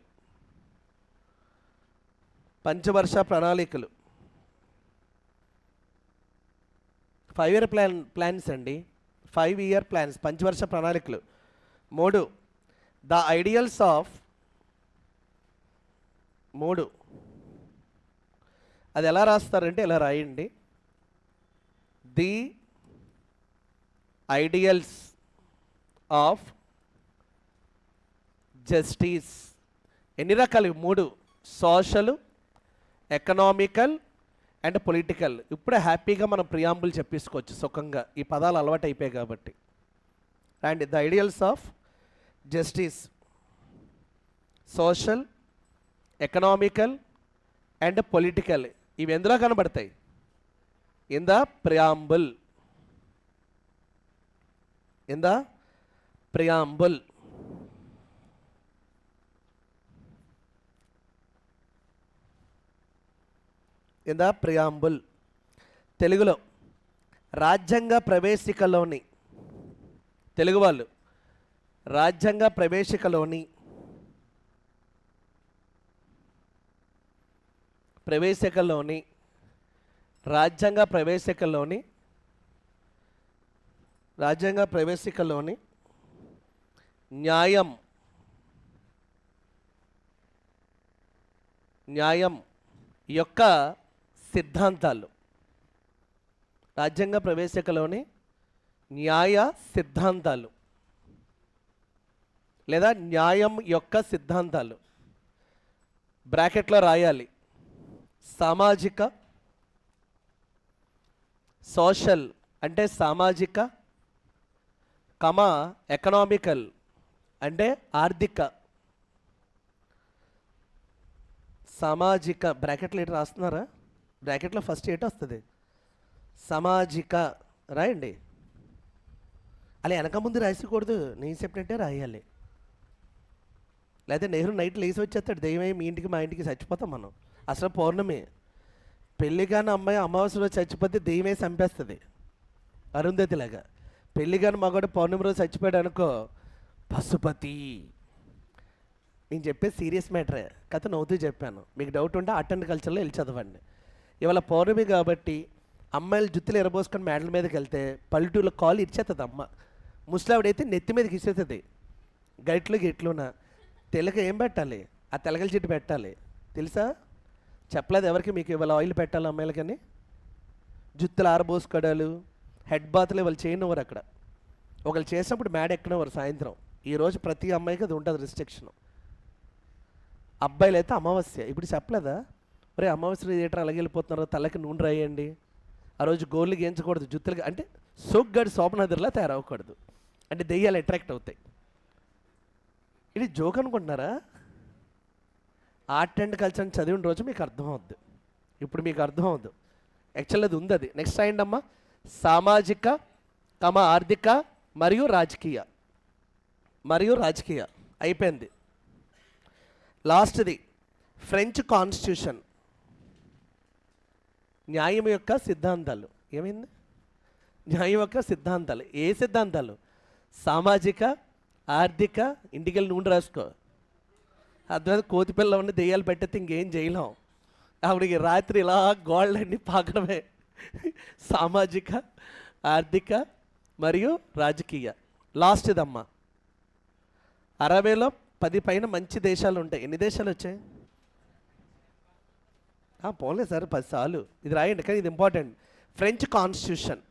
పంచవర్ష ప్రణాళికలు 5 year ప్లాన్స్ అండి. 5 year ప్లాన్స్, పంచవర్ష ప్రణాళికలు. 3, ద ఐడియల్స్ ఆఫ్. 3 అది ఎలా రాస్తారంటే ఇలా రాయండి, ది ఐడియల్స్ ఆఫ్ జస్టిస్. ఎన్ని రకాలు? 3, సోషల్, ఎకనామికల్ అండ్ పొలిటికల్. ఇప్పుడే హ్యాపీగా మనం ప్రియాంబుల్ చెప్పేసుకోవచ్చు సుఖంగా, ఈ పదాలు అలవాటు అయిపోయాయి కాబట్టి. And the ideals of justice, social, economical and political. ఇవి ఎందులో కనబడతాయి? In the preamble. In the preamble. In the preamble. తెలుగులో రాజ్యాంగ ప్రవేశికలోని, తెలుగు వాళ్ళు రాజ్యాంగ ప్రవేశికలోని, ప్రవేశికలోని, రాజ్యాంగ ప్రవేశికలోని, రాజ్యాంగ ప్రవేశికలోని న్యాయం, న్యాయం యొక్క సిద్ధాంతాలు. రాజ్యాంగ ప్రవేశికలోని న్యాయ సిద్ధాంతాలు లేదా న్యాయం యొక్క సిద్ధాంతాలు. బ్రాకెట్లో రాయాలి, సామాజిక, సోషల్ అంటే సామాజిక, కమా ఎకనామికల్ అంటే ఆర్థిక. సామాజిక బ్రాకెట్లో ఏంటి రాస్తున్నారా? బ్రాకెట్లో ఫస్ట్ ఏంటి వస్తుంది? సామాజిక రాయండి. అలా వెనక ముందు రాయకూడదు, నేను చెప్పినట్టే రాయాలి. లేదా నెహ్రూ నైట్ లేచి వచ్చేస్తాడు, దెయ్యమై మీ ఇంటికి మా ఇంటికి చచ్చిపోతాం మనం. అసలు పౌర్ణమి, పెళ్లి కాని అమ్మాయి అమావాస్య రోజు చచ్చిపోతే దెయ్యమే చంపేస్తుంది, అరుంధతిలాగా. పెళ్లి కాని మగవాడు పౌర్ణమి రోజు చచ్చిపోయాడు అనుకో, పశుపతి. నేను చెప్పేది సీరియస్ మ్యాటరే, కథ నవ్వుతూ చెప్పాను. మీకు డౌట్ ఉంటే ఆర్ట్ అండ్ కల్చర్లో వెళ్ళి చదవండి. ఇవాళ పౌర్ణమి కాబట్టి అమ్మాయిలు జుత్తులు ఎరబోసుకొని మేడల మీదకి వెళ్తే పల్లెటూరులో కాలు ఇచ్చేస్తుంది అమ్మ. ముసలావిడైతే నెత్తి మీదకి ఇచ్చేస్తుంది, గైట్లు గిట్లున. తెలక ఏం పెట్టాలి? ఆ తెలగల చెట్టు పెట్టాలి, తెలుసా? చెప్పలేదు ఎవరికి మీకు ఇవాళ ఆయిల్ పెట్టాలి అమ్మాయిలకని. జుత్తులు ఆరబోసుకోవడాలు, హెడ్ బాత్లు వాళ్ళు చేయనివ్వరు అక్కడ. ఒకళ్ళు చేసినప్పుడు మేడ ఎక్కనివ్వరు సాయంత్రం. ఈరోజు ప్రతి అమ్మాయికి అది ఉంటుంది రిస్ట్రిక్షన్. అబ్బాయిలు అయితే అమావాస్య. ఇప్పుడు చెప్పలేదా? ఒరే అమావాస్య థియేటర్ అలాగే వెళ్ళిపోతున్నారు, తలకి నూనె రాయండి. ఆ రోజు గోర్లు గేయించకూడదు, జుత్తులు అంటే సోగ్గాడి శోభనాథర్లా తయారవ్వకూడదు, అంటే దెయ్యాలు అట్రాక్ట్ అవుతాయి. ఇది జోక్ అనుకుంటున్నారా? ఆర్ట్ అండ్ కల్చర్ చదివిన రోజు మీకు అర్థమవుద్ది. ఇప్పుడు మీకు అర్థమవుద్దు, యాక్చువల్ అది ఉంది. అది నెక్స్ట్ రాయండి అమ్మా. సామాజిక, ఆర్థిక మరియు రాజకీయ. మరియు రాజకీయ అయిపోయింది. లాస్ట్ది ఫ్రెంచ్ కాన్స్టిట్యూషన్, న్యాయం యొక్క సిద్ధాంతాలు. ఏమైంది? న్యాయం యొక్క సిద్ధాంతాలు. ఏ సిద్ధాంతాలు? సామాజిక, ఆర్థిక. ఇంటికెళ్ళి నూనె రాసుకో. అర్థమైంది? కోతిపిల్ల ఉండి దెయ్యాలు పెట్టేస్తే ఇంకేం చేయలేం. ఆవిడికి రాత్రి ఇలా గోళ్ళని పాకడమే. సామాజిక, ఆర్థిక మరియు రాజకీయ. లాస్ట్దమ్మా, 60లో 10 పైన మంచి దేశాలు ఉంటాయి. ఎన్ని దేశాలు వచ్చాయి? పోలే సార్ 10 సార్లు ఇది రాయండి, కానీ ఇది ఇంపార్టెంట్. French constitution.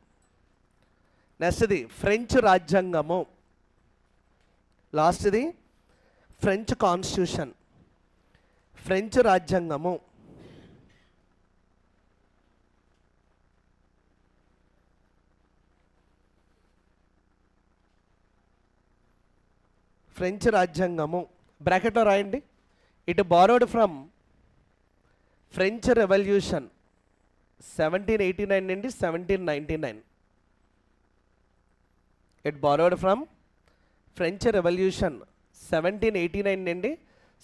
నెక్స్ట్ది ఫ్రెంచ్ రాజ్యాంగము. లాస్ట్ది ఫ్రెంచ్ కాన్స్టిట్యూషన్, ఫ్రెంచ్ రాజ్యాంగము. ఫ్రెంచ్ రాజ్యాంగము బ్రాకెట్లో రాయండి. It borrowed from French revolution 1789 నుండి 1799. It borrowed from French revolution 1789 నుండి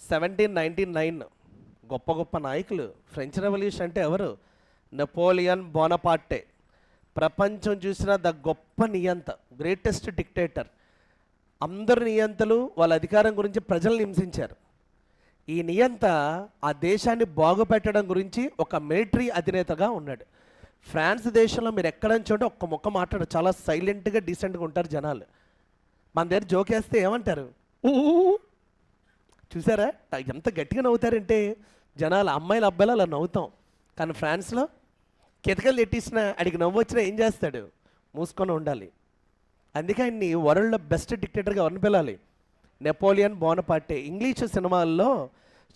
1799. గొప్ప గొప్ప నాయకులు. ఫ్రెంచ్ రెవల్యూషన్ అంటే ఎవరు? నెపోలియన్ బోనపార్టే. ప్రపంచం చూసిన ద గొప్ప నియంత, గ్రేటెస్ట్ డిక్టేటర్. అందరు నియంతలు వాళ్ళ అధికారం గురించి ప్రజల్ని హింసించారు. ఈ నియంత ఆ దేశాన్ని బాగుపెట్టడం గురించి ఒక మిలిటరీ అధినేతగా ఉన్నాడు. ఫ్రాన్స్ దేశంలో మీరు ఎక్కడని చోట ఒక్క మొక్క మాట్లాడు, చాలా సైలెంట్గా డీసెంట్గా ఉంటారు జనాలు. మన దగ్గర జోకేస్తే ఏమంటారు? ఊ. చూసారా ఎంత గట్టిగా నవ్వుతారంటే జనాలు, అమ్మాయిలు అబ్బాయిలు అలా నవ్వుతాం. కానీ ఫ్రాన్స్లో కితకలు ఎట్టేసినా అడిగి నవ్వు వచ్చినా ఏం చేస్తాడు? మూసుకొని ఉండాలి. అందుకే ఆయన్ని వరల్డ్లో బెస్ట్ డిక్టేటర్గా ఎవరిని పిలాలి? నెపోలియన్ బోనపార్టే. ఇంగ్లీష్ సినిమాల్లో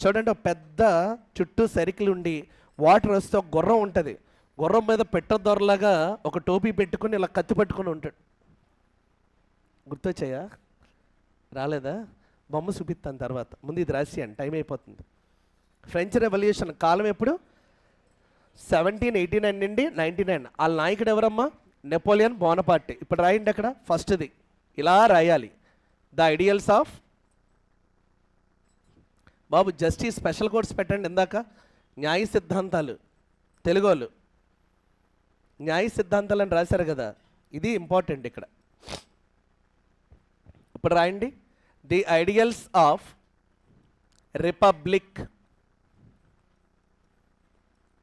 చూడండి, ఒక పెద్ద చుట్టూ సర్కిల్ ఉండి వాటర్ వస్తే ఒక గుర్రం ఉంటుంది. గుర్రం మీద పెట్టదొరలాగా ఒక టోపీ పెట్టుకుని ఇలా కత్తి పట్టుకొని ఉంటాడు. గుర్తొచ్చాయా? రాలేదా? బొమ్మ చూపిస్తాను తర్వాత, ముందు ఇది రాసియండి, టైం అయిపోతుంది. ఫ్రెంచ్ రెవల్యూషన్ కాలం ఎప్పుడు? 1789 నుండి 99. వాళ్ళ నాయకుడు ఎవరమ్మా? నెపోలియన్ బోనపార్టే. ఇప్పుడు రాయండి అక్కడ ఫస్ట్ది ఇలా రాయాలి, the ideals of. Babu justice special course పెట్టండి. ఇందాక న్యాయ సిద్ధాంతాలు, తెలుగు వాళ్ళు న్యాయ సిద్ధాంతాలు అని రాశారు కదా, ఇది ఇంపార్టెంట్ ఇక్కడ. ఇప్పుడు రాయండి, ది ఐడియల్స్ ఆఫ్ రిపబ్లిక్.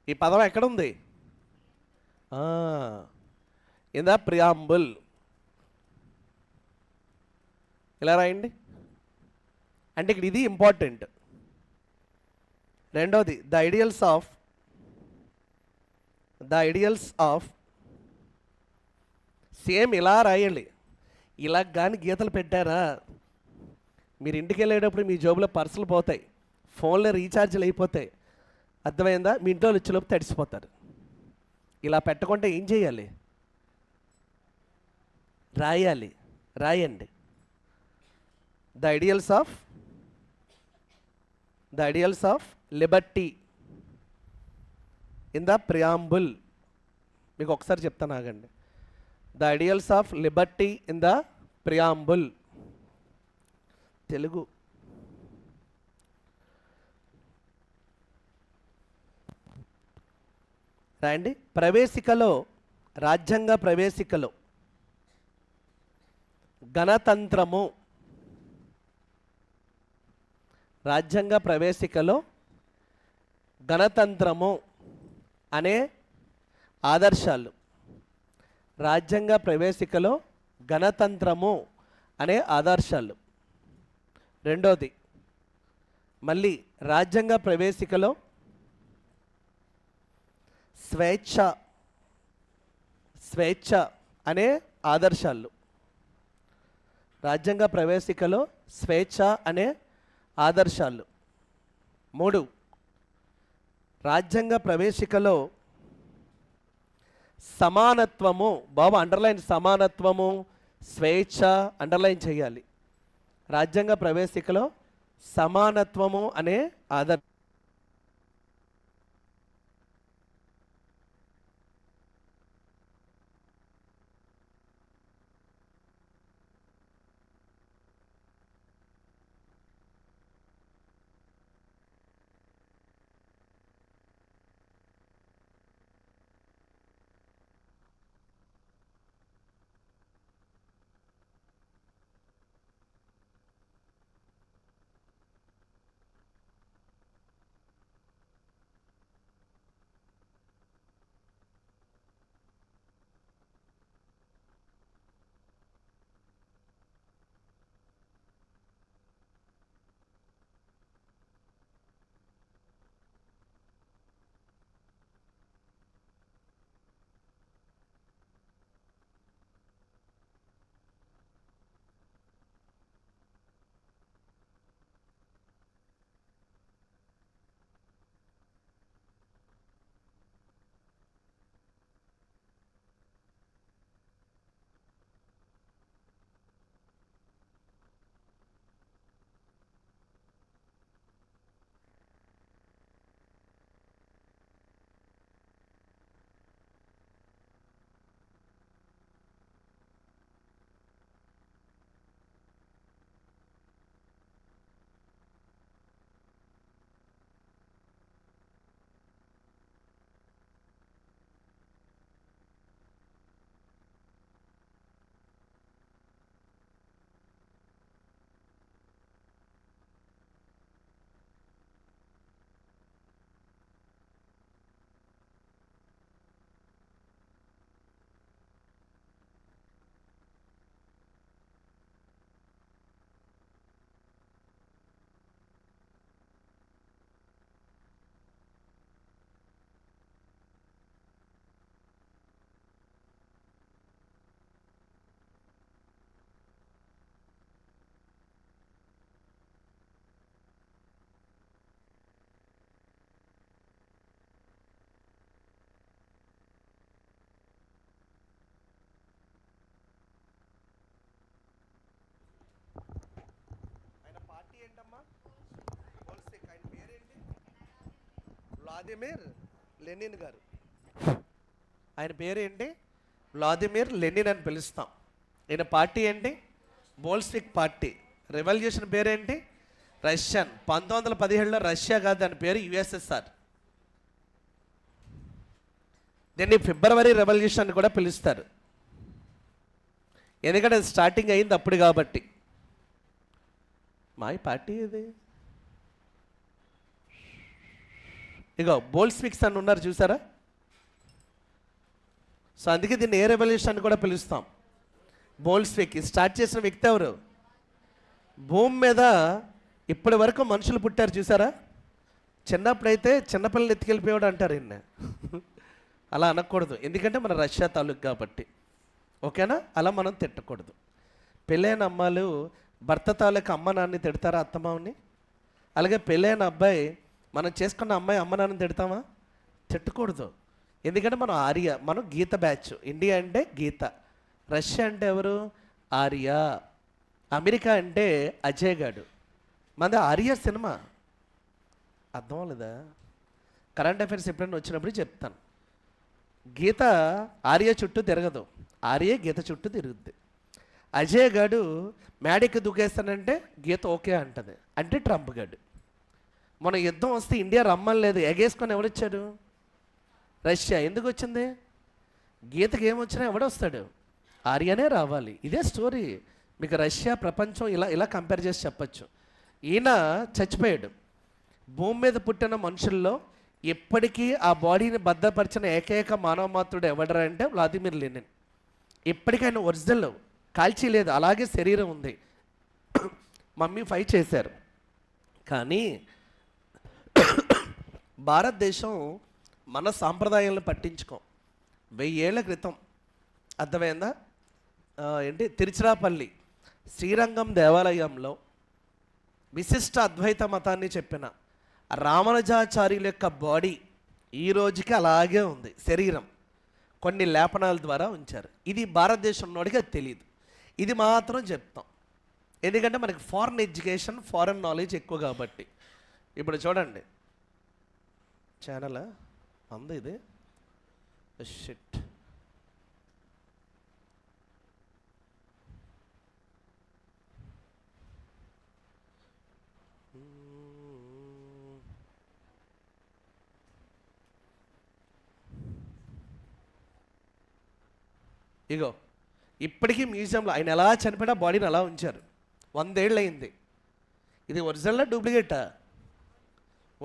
ఈ పదం ఎక్కడుంది? In the preamble. ఇలా రాయండి. అంటే ఇక్కడ ఇది ఇంపార్టెంట్. రెండవది ద ఐడియల్స్ ఆఫ్. సేమ్ ఇలా రాయాలి. ఇలా కానీ గీతలు పెట్టారా, మీరు ఇంటికి వెళ్ళేటప్పుడు మీ జోబులో పర్సులు పోతాయి, ఫోన్లో రీఛార్జ్లు అయిపోతాయి. అర్థమైందా? మీ ఇంట్లో వచ్చేలోపు తడిసిపోతారు. ఇలా పెట్టకుండా ఏం చేయాలి? రాయాలి. రాయండి. The ideals of Liberty in the preamble. మీకు ఒకసారి చెప్తాను, ఆగండి. The ideals of Liberty in the preamble. Telugu. రాయండి. ప్రవేశికలో, రాజ్యాంగ ప్రవేశికలో గణతంత్రము. రాజ్యాంగ ప్రవేశికలో గణతంత్రము అనే ఆదర్శాలు. రాజ్యాంగ ప్రవేశికలో గణతంత్రము అనే ఆదర్శాలు. రెండోది మళ్ళీ రాజ్యాంగ ప్రవేశికలో స్వేచ్ఛ అనే ఆదర్శాలు. రాజ్యాంగ ప్రవేశికలో స్వేచ్ఛ అనే ఆదర్శాలు. 3 రాజ్యాంగ ప్రవేశికలో సమానత్వము. బాబు అండర్లైన్, సమానత్వము, స్వేచ్ఛ అండర్లైన్ చేయాలి. రాజ్యాంగ ప్రవేశికలో సమానత్వము అనే ఆదర్శం. వ్లాదిమిర్ లెనిన్ గారు. ఆయన పేరు ఏంటి? వ్లాదిమిర్ లెనిన్ అని పిలుస్తాం. ఈయన పార్టీ ఏంటి? బోల్స్విక్ పార్టీ. రెవల్యూషన్ పేరేంటి? రష్యన్. 1917లో రష్యా కాదు, దాని పేరు యుఎస్ఎస్ఆర్. దీన్ని ఫిబ్రవరి రెవల్యూషన్ అని కూడా పిలుస్తారు, ఎందుకంటే అది స్టార్టింగ్ అయింది అప్పుడు కాబట్టి. మా పార్టీ ఇది. ఇగో బోల్స్విక్స్ అని ఉన్నారు చూసారా? సో అందుకే దీన్ని ఏ రెవల్యూషన్ అని కూడా పిలుస్తాం. బోల్స్విక్ స్టార్ట్ చేసిన వ్యక్తి ఎవరు? భూమి మీద ఇప్పటి వరకు మనుషులు పుట్టారు చూసారా? చిన్నప్పుడైతే చిన్నపిల్లలు ఎత్తుకెళ్ళిపోయాడు అంటారు ఈయన. అలా అనకూడదు, ఎందుకంటే మన రష్యా తాలూకు కాబట్టి. ఓకేనా? అలా మనం తిట్టకూడదు. పెళ్ళైన అమ్మాయిలు భర్త తాలూకు అమ్మ నాన్నని తిడతారా, అత్తమామని? అలాగే పెళ్ళైన అబ్బాయి మనం చేసుకున్న అమ్మాయి అమ్మ నాన్నని తిడతామా? తిట్టకూడదు, ఎందుకంటే మనం ఆర్య, మనం గీత బ్యాచ్. ఇండియా అంటే గీత, రష్యా అంటే ఎవరు? ఆర్య, అమెరికా అంటే అజయ్ గాడు, మనది ఆర్య సినిమా. అర్థం అవ్వలేదా? కరెంట్ అఫైర్స్ ఎప్పుడైనా వచ్చినప్పుడు చెప్తాను. గీత ఆర్య చుట్టూ తిరగదు, ఆర్య గీత చుట్టూ తిరుగుద్ది. అజయ్ గాడు మేడకి దూకేస్తానంటే గీత ఓకే అంటది, అంటే ట్రంప్ గాడు. మన యుద్ధం వస్తే ఇండియా రమ్మని లేదు, ఎగేసుకొని ఎవడొచ్చాడు? రష్యా. ఎందుకు వచ్చింది? గీతకి ఏమొచ్చినా ఎవడొస్తాడు? ఆర్యనే రావాలి. ఇదే స్టోరీ. మీకు రష్యా ప్రపంచం ఇలా కంపేర్ చేసి చెప్పచ్చు. ఈయన చచ్చిపోయాడు. భూమి మీద పుట్టిన మనుషుల్లో ఇప్పటికీ ఆ బాడీని భద్రపరిచిన ఏకైక మానవ మాత్రుడు ఎవడరా అంటే వ్లాదిమిర్ లెనిన్. ఇప్పటికీ ఆయన ఒరిజినల్ కాల్చి లేదు, అలాగే శరీరం ఉంది. మమ్మీ ఫైట్ చేశారు. కానీ భారతదేశం మన సాంప్రదాయాలను పట్టించుకోం. 1000 ఏళ్ల క్రితం, అర్థమైందా? ఏంటి, తిరుచిరాపల్లి శ్రీరంగం దేవాలయంలో విశిష్ట అద్వైత మతాన్ని చెప్పిన రామానుజాచార్యుల యొక్క బాడీ ఈ రోజుకి అలాగే ఉంది, శరీరం. కొన్ని లేపనాల ద్వారా ఉంచారు. ఇది భారతదేశంలోడికి అది తెలియదు, ఇది మాత్రం చెప్తాం. ఎందుకంటే మనకి ఫారెన్ ఎడ్యుకేషన్, ఫారెన్ నాలెడ్జ్ ఎక్కువ కాబట్టి. ఇప్పుడు చూడండి, ఛానల్ అంది ఇది. షిట్, ఇగో ఇప్పటికీ మ్యూజియంలో ఆయన ఎలా చనిపోయినా బాడీని అలా ఉంచారు. 100 ఏళ్ళు అయింది. ఇది ఒరిజినల్ డూప్లికేటా?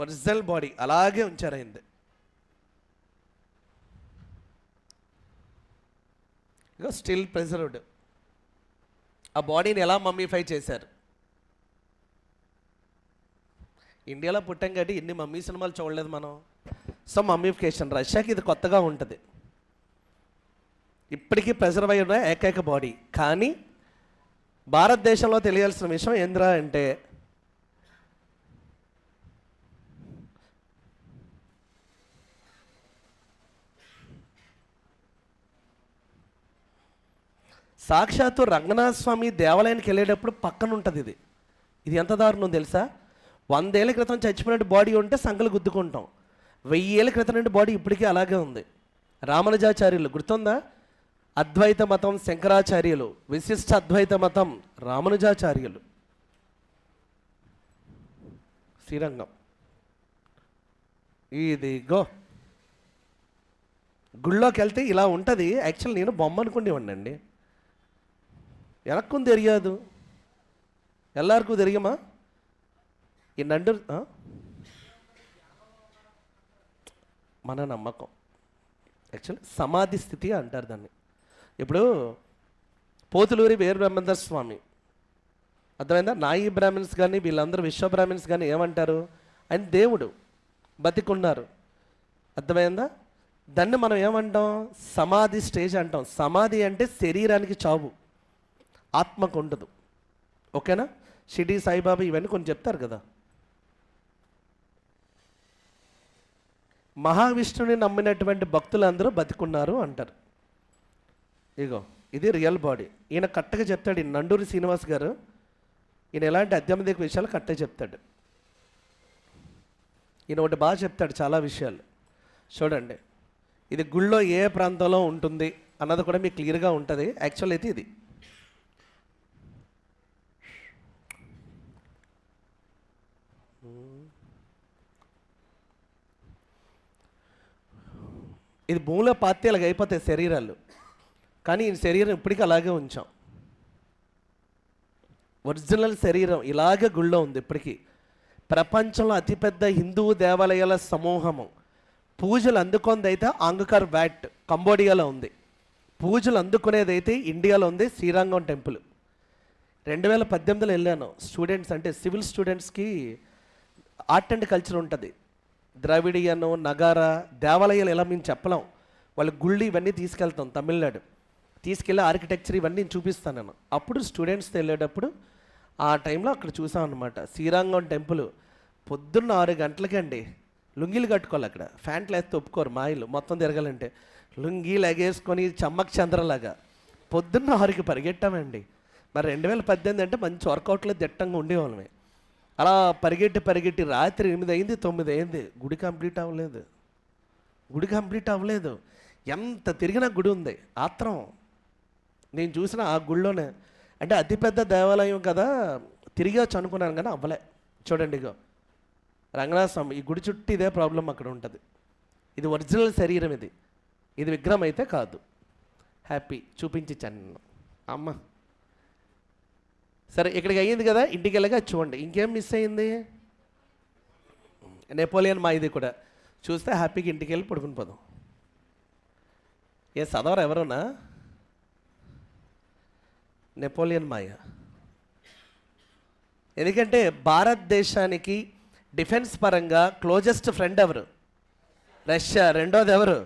ఒరిజినల్ బాడీ అలాగే ఉంచారు అయింది. ఇగో స్టిల్ ప్రిజర్వ్డ్. ఆ బాడీని ఎలా మమ్మీఫై చేశారు? ఇండియాలో పుట్టాం కాబట్టి ఇన్ని మమ్మీ సినిమాలు చూడలేదు మనం. సో మమ్మీఫికేషన్ రష్యాకి ఇది కొత్తగా ఉంటుంది. ఇప్పటికీ ప్రెజర్వ్ అయి ఉన్న ఏకైక బాడీ. కానీ భారతదేశంలో తెలియాల్సిన విషయం ఏంద్రా అంటే, సాక్షాత్తు రంగనాథ స్వామి దేవాలయానికి వెళ్ళేటప్పుడు పక్కన ఉంటుంది ఇది. ఇది ఎంత దారుణం తెలుసా? 100 ఏళ్ల క్రితం చచ్చిపోయినట్టు బాడీ ఉంటే సంకలు గుద్దుకుంటాం. 1000 ఏళ్ల క్రితం నుండి బాడీ ఇప్పటికీ అలాగే ఉంది. రామానుజాచార్యులు గుర్తుందా? అద్వైత మతం శంకరాచార్యులు, విశిష్ట అద్వైత మతం రామానుజాచార్యులు. శ్రీరంగం ఇదిగో గుళ్ళోకి వెళ్తే ఇలా ఉంటుంది. యాక్చువల్ నేను బొమ్మ అనుకునేవాడినండి. ఎనక్కు తెలియదు, ఎల్లరికూ తెలియమా? ఈ నండు మన నమ్మకం. యాక్చువల్ సమాధి స్థితి అంటారు దాన్ని. ఇప్పుడు పోతులూరి వీర బ్రహ్మేంద్ర స్వామి, అర్థమైందా? నాయి బ్రాహ్మిన్స్ కానీ వీళ్ళందరూ విశ్వ బ్రాహ్మిన్స్ కానీ ఏమంటారు? ఆయన దేవుడు, బతికున్నారు. అర్థమైందా? దాన్ని మనం ఏమంటాం? సమాధి స్టేజ్ అంటాం. సమాధి అంటే శరీరానికి చావు, ఆత్మకు ఉండదు. ఓకేనా? షిరిడి సాయిబాబా ఇవన్నీ కొన్ని చెప్తారు కదా. మహావిష్ణుని నమ్మినటువంటి భక్తులందరూ బతికున్నారు అంటారు. ఇగో ఇది రియల్ బాడీ. ఈయన కరెక్ట్గా చెప్తాడు. ఈ నండూరి శ్రీనివాస్ గారు, ఈయన ఎలాంటి అధ్యాత్మిక విషయాలు కరెక్ట్గా చెప్తాడు. ఈయన ఒకటి బాగా చెప్తాడు చాలా విషయాలు. చూడండి, ఇది గుళ్ళో ఏ ప్రాంతంలో ఉంటుంది అన్నది కూడా మీకు క్లియర్గా ఉంటుంది. యాక్చువల్ అయితే ఇది భూమిలో పాతి అలాగ అయిపోతాయి శరీరాలు, కానీ ఈ శరీరం ఇప్పటికీ అలాగే ఉంచాం. ఒరిజినల్ శరీరం ఇలాగే గుళ్ళో ఉంది ఇప్పటికీ. ప్రపంచంలో అతిపెద్ద హిందూ దేవాలయాల సమూహము పూజలు అందుకునేదైతే ఆంగ్కార్ వ్యాట్ కంబోడియాలో ఉంది. పూజలు అందుకునేదైతే ఇండియాలో ఉంది శ్రీరంగం టెంపుల్. 2018లో వెళ్ళాను. స్టూడెంట్స్ అంటే సివిల్ స్టూడెంట్స్కి ఆర్ట్ అండ్ కల్చర్ ఉంటుంది. ద్రావిడియను నగారా దేవాలయాలు ఎలా మేము చెప్పలేం. వాళ్ళ గుళ్ళు ఇవన్నీ తీసుకెళ్తాం. తమిళనాడు తీసుకెళ్ళి ఆర్కిటెక్చర్ ఇవన్నీ చూపిస్తాను నేను. అప్పుడు స్టూడెంట్స్తో వెళ్ళేటప్పుడు ఆ టైంలో అక్కడ చూసాం అనమాట. శ్రీరంగం టెంపుల్ పొద్దున్న 6 గంటలకండి. లుంగీలు కట్టుకోవాలి అక్కడ. ఫ్యాంట్లు వేస్తే ఒప్పుకోరు మాయిలు మొత్తం తిరగాలంటే. లుంగీలు ఎగేసుకొని చమ్మక్ చంద్రలాగా పొద్దున్న 6కి పరిగెట్టామండి. మరి 2018 అంటే మంచి వర్కౌట్లో దిట్టంగా ఉండేవాళ్ళమే. అలా పరిగెట్టి రాత్రి 8 అయింది 9 అయింది. గుడి కంప్లీట్ అవ్వలేదు. ఎంత తిరిగినా గుడి ఉంది. ఆత్రం నేను చూసిన ఆ గుళ్ళోనే. అంటే అతిపెద్ద దేవాలయం కదా, తిరిగొచ్చు అనుకున్నాను కానీ అవ్వలే. చూడండి ఇగో రంగనాథ స్వామి, ఈ గుడి చుట్టూ ఇదే ప్రాబ్లం అక్కడ ఉంటుంది. ఇది ఒరిజినల్ శరీరం, ఇది విగ్రహం అయితే కాదు. హ్యాపీ చూపించాను అమ్మ. సరే ఇక్కడికి అయ్యింది కదా, ఇంటికి వెళ్ళగా చూడండి ఇంకేం మిస్ అయింది. నెపోలియన్ మా ఇది కూడా చూస్తే హ్యాపీగా ఇంటికి వెళ్ళి పడుకుని పోదాం. ఏ చదవరు ఎవరున్నా నెపోలియన్ మాయ. ఎందుకంటే భారతదేశానికి డిఫెన్స్ పరంగా క్లోజెస్ట్ ఫ్రెండ్ ఎవరు? రష్యా. రెండోది ఎవరు?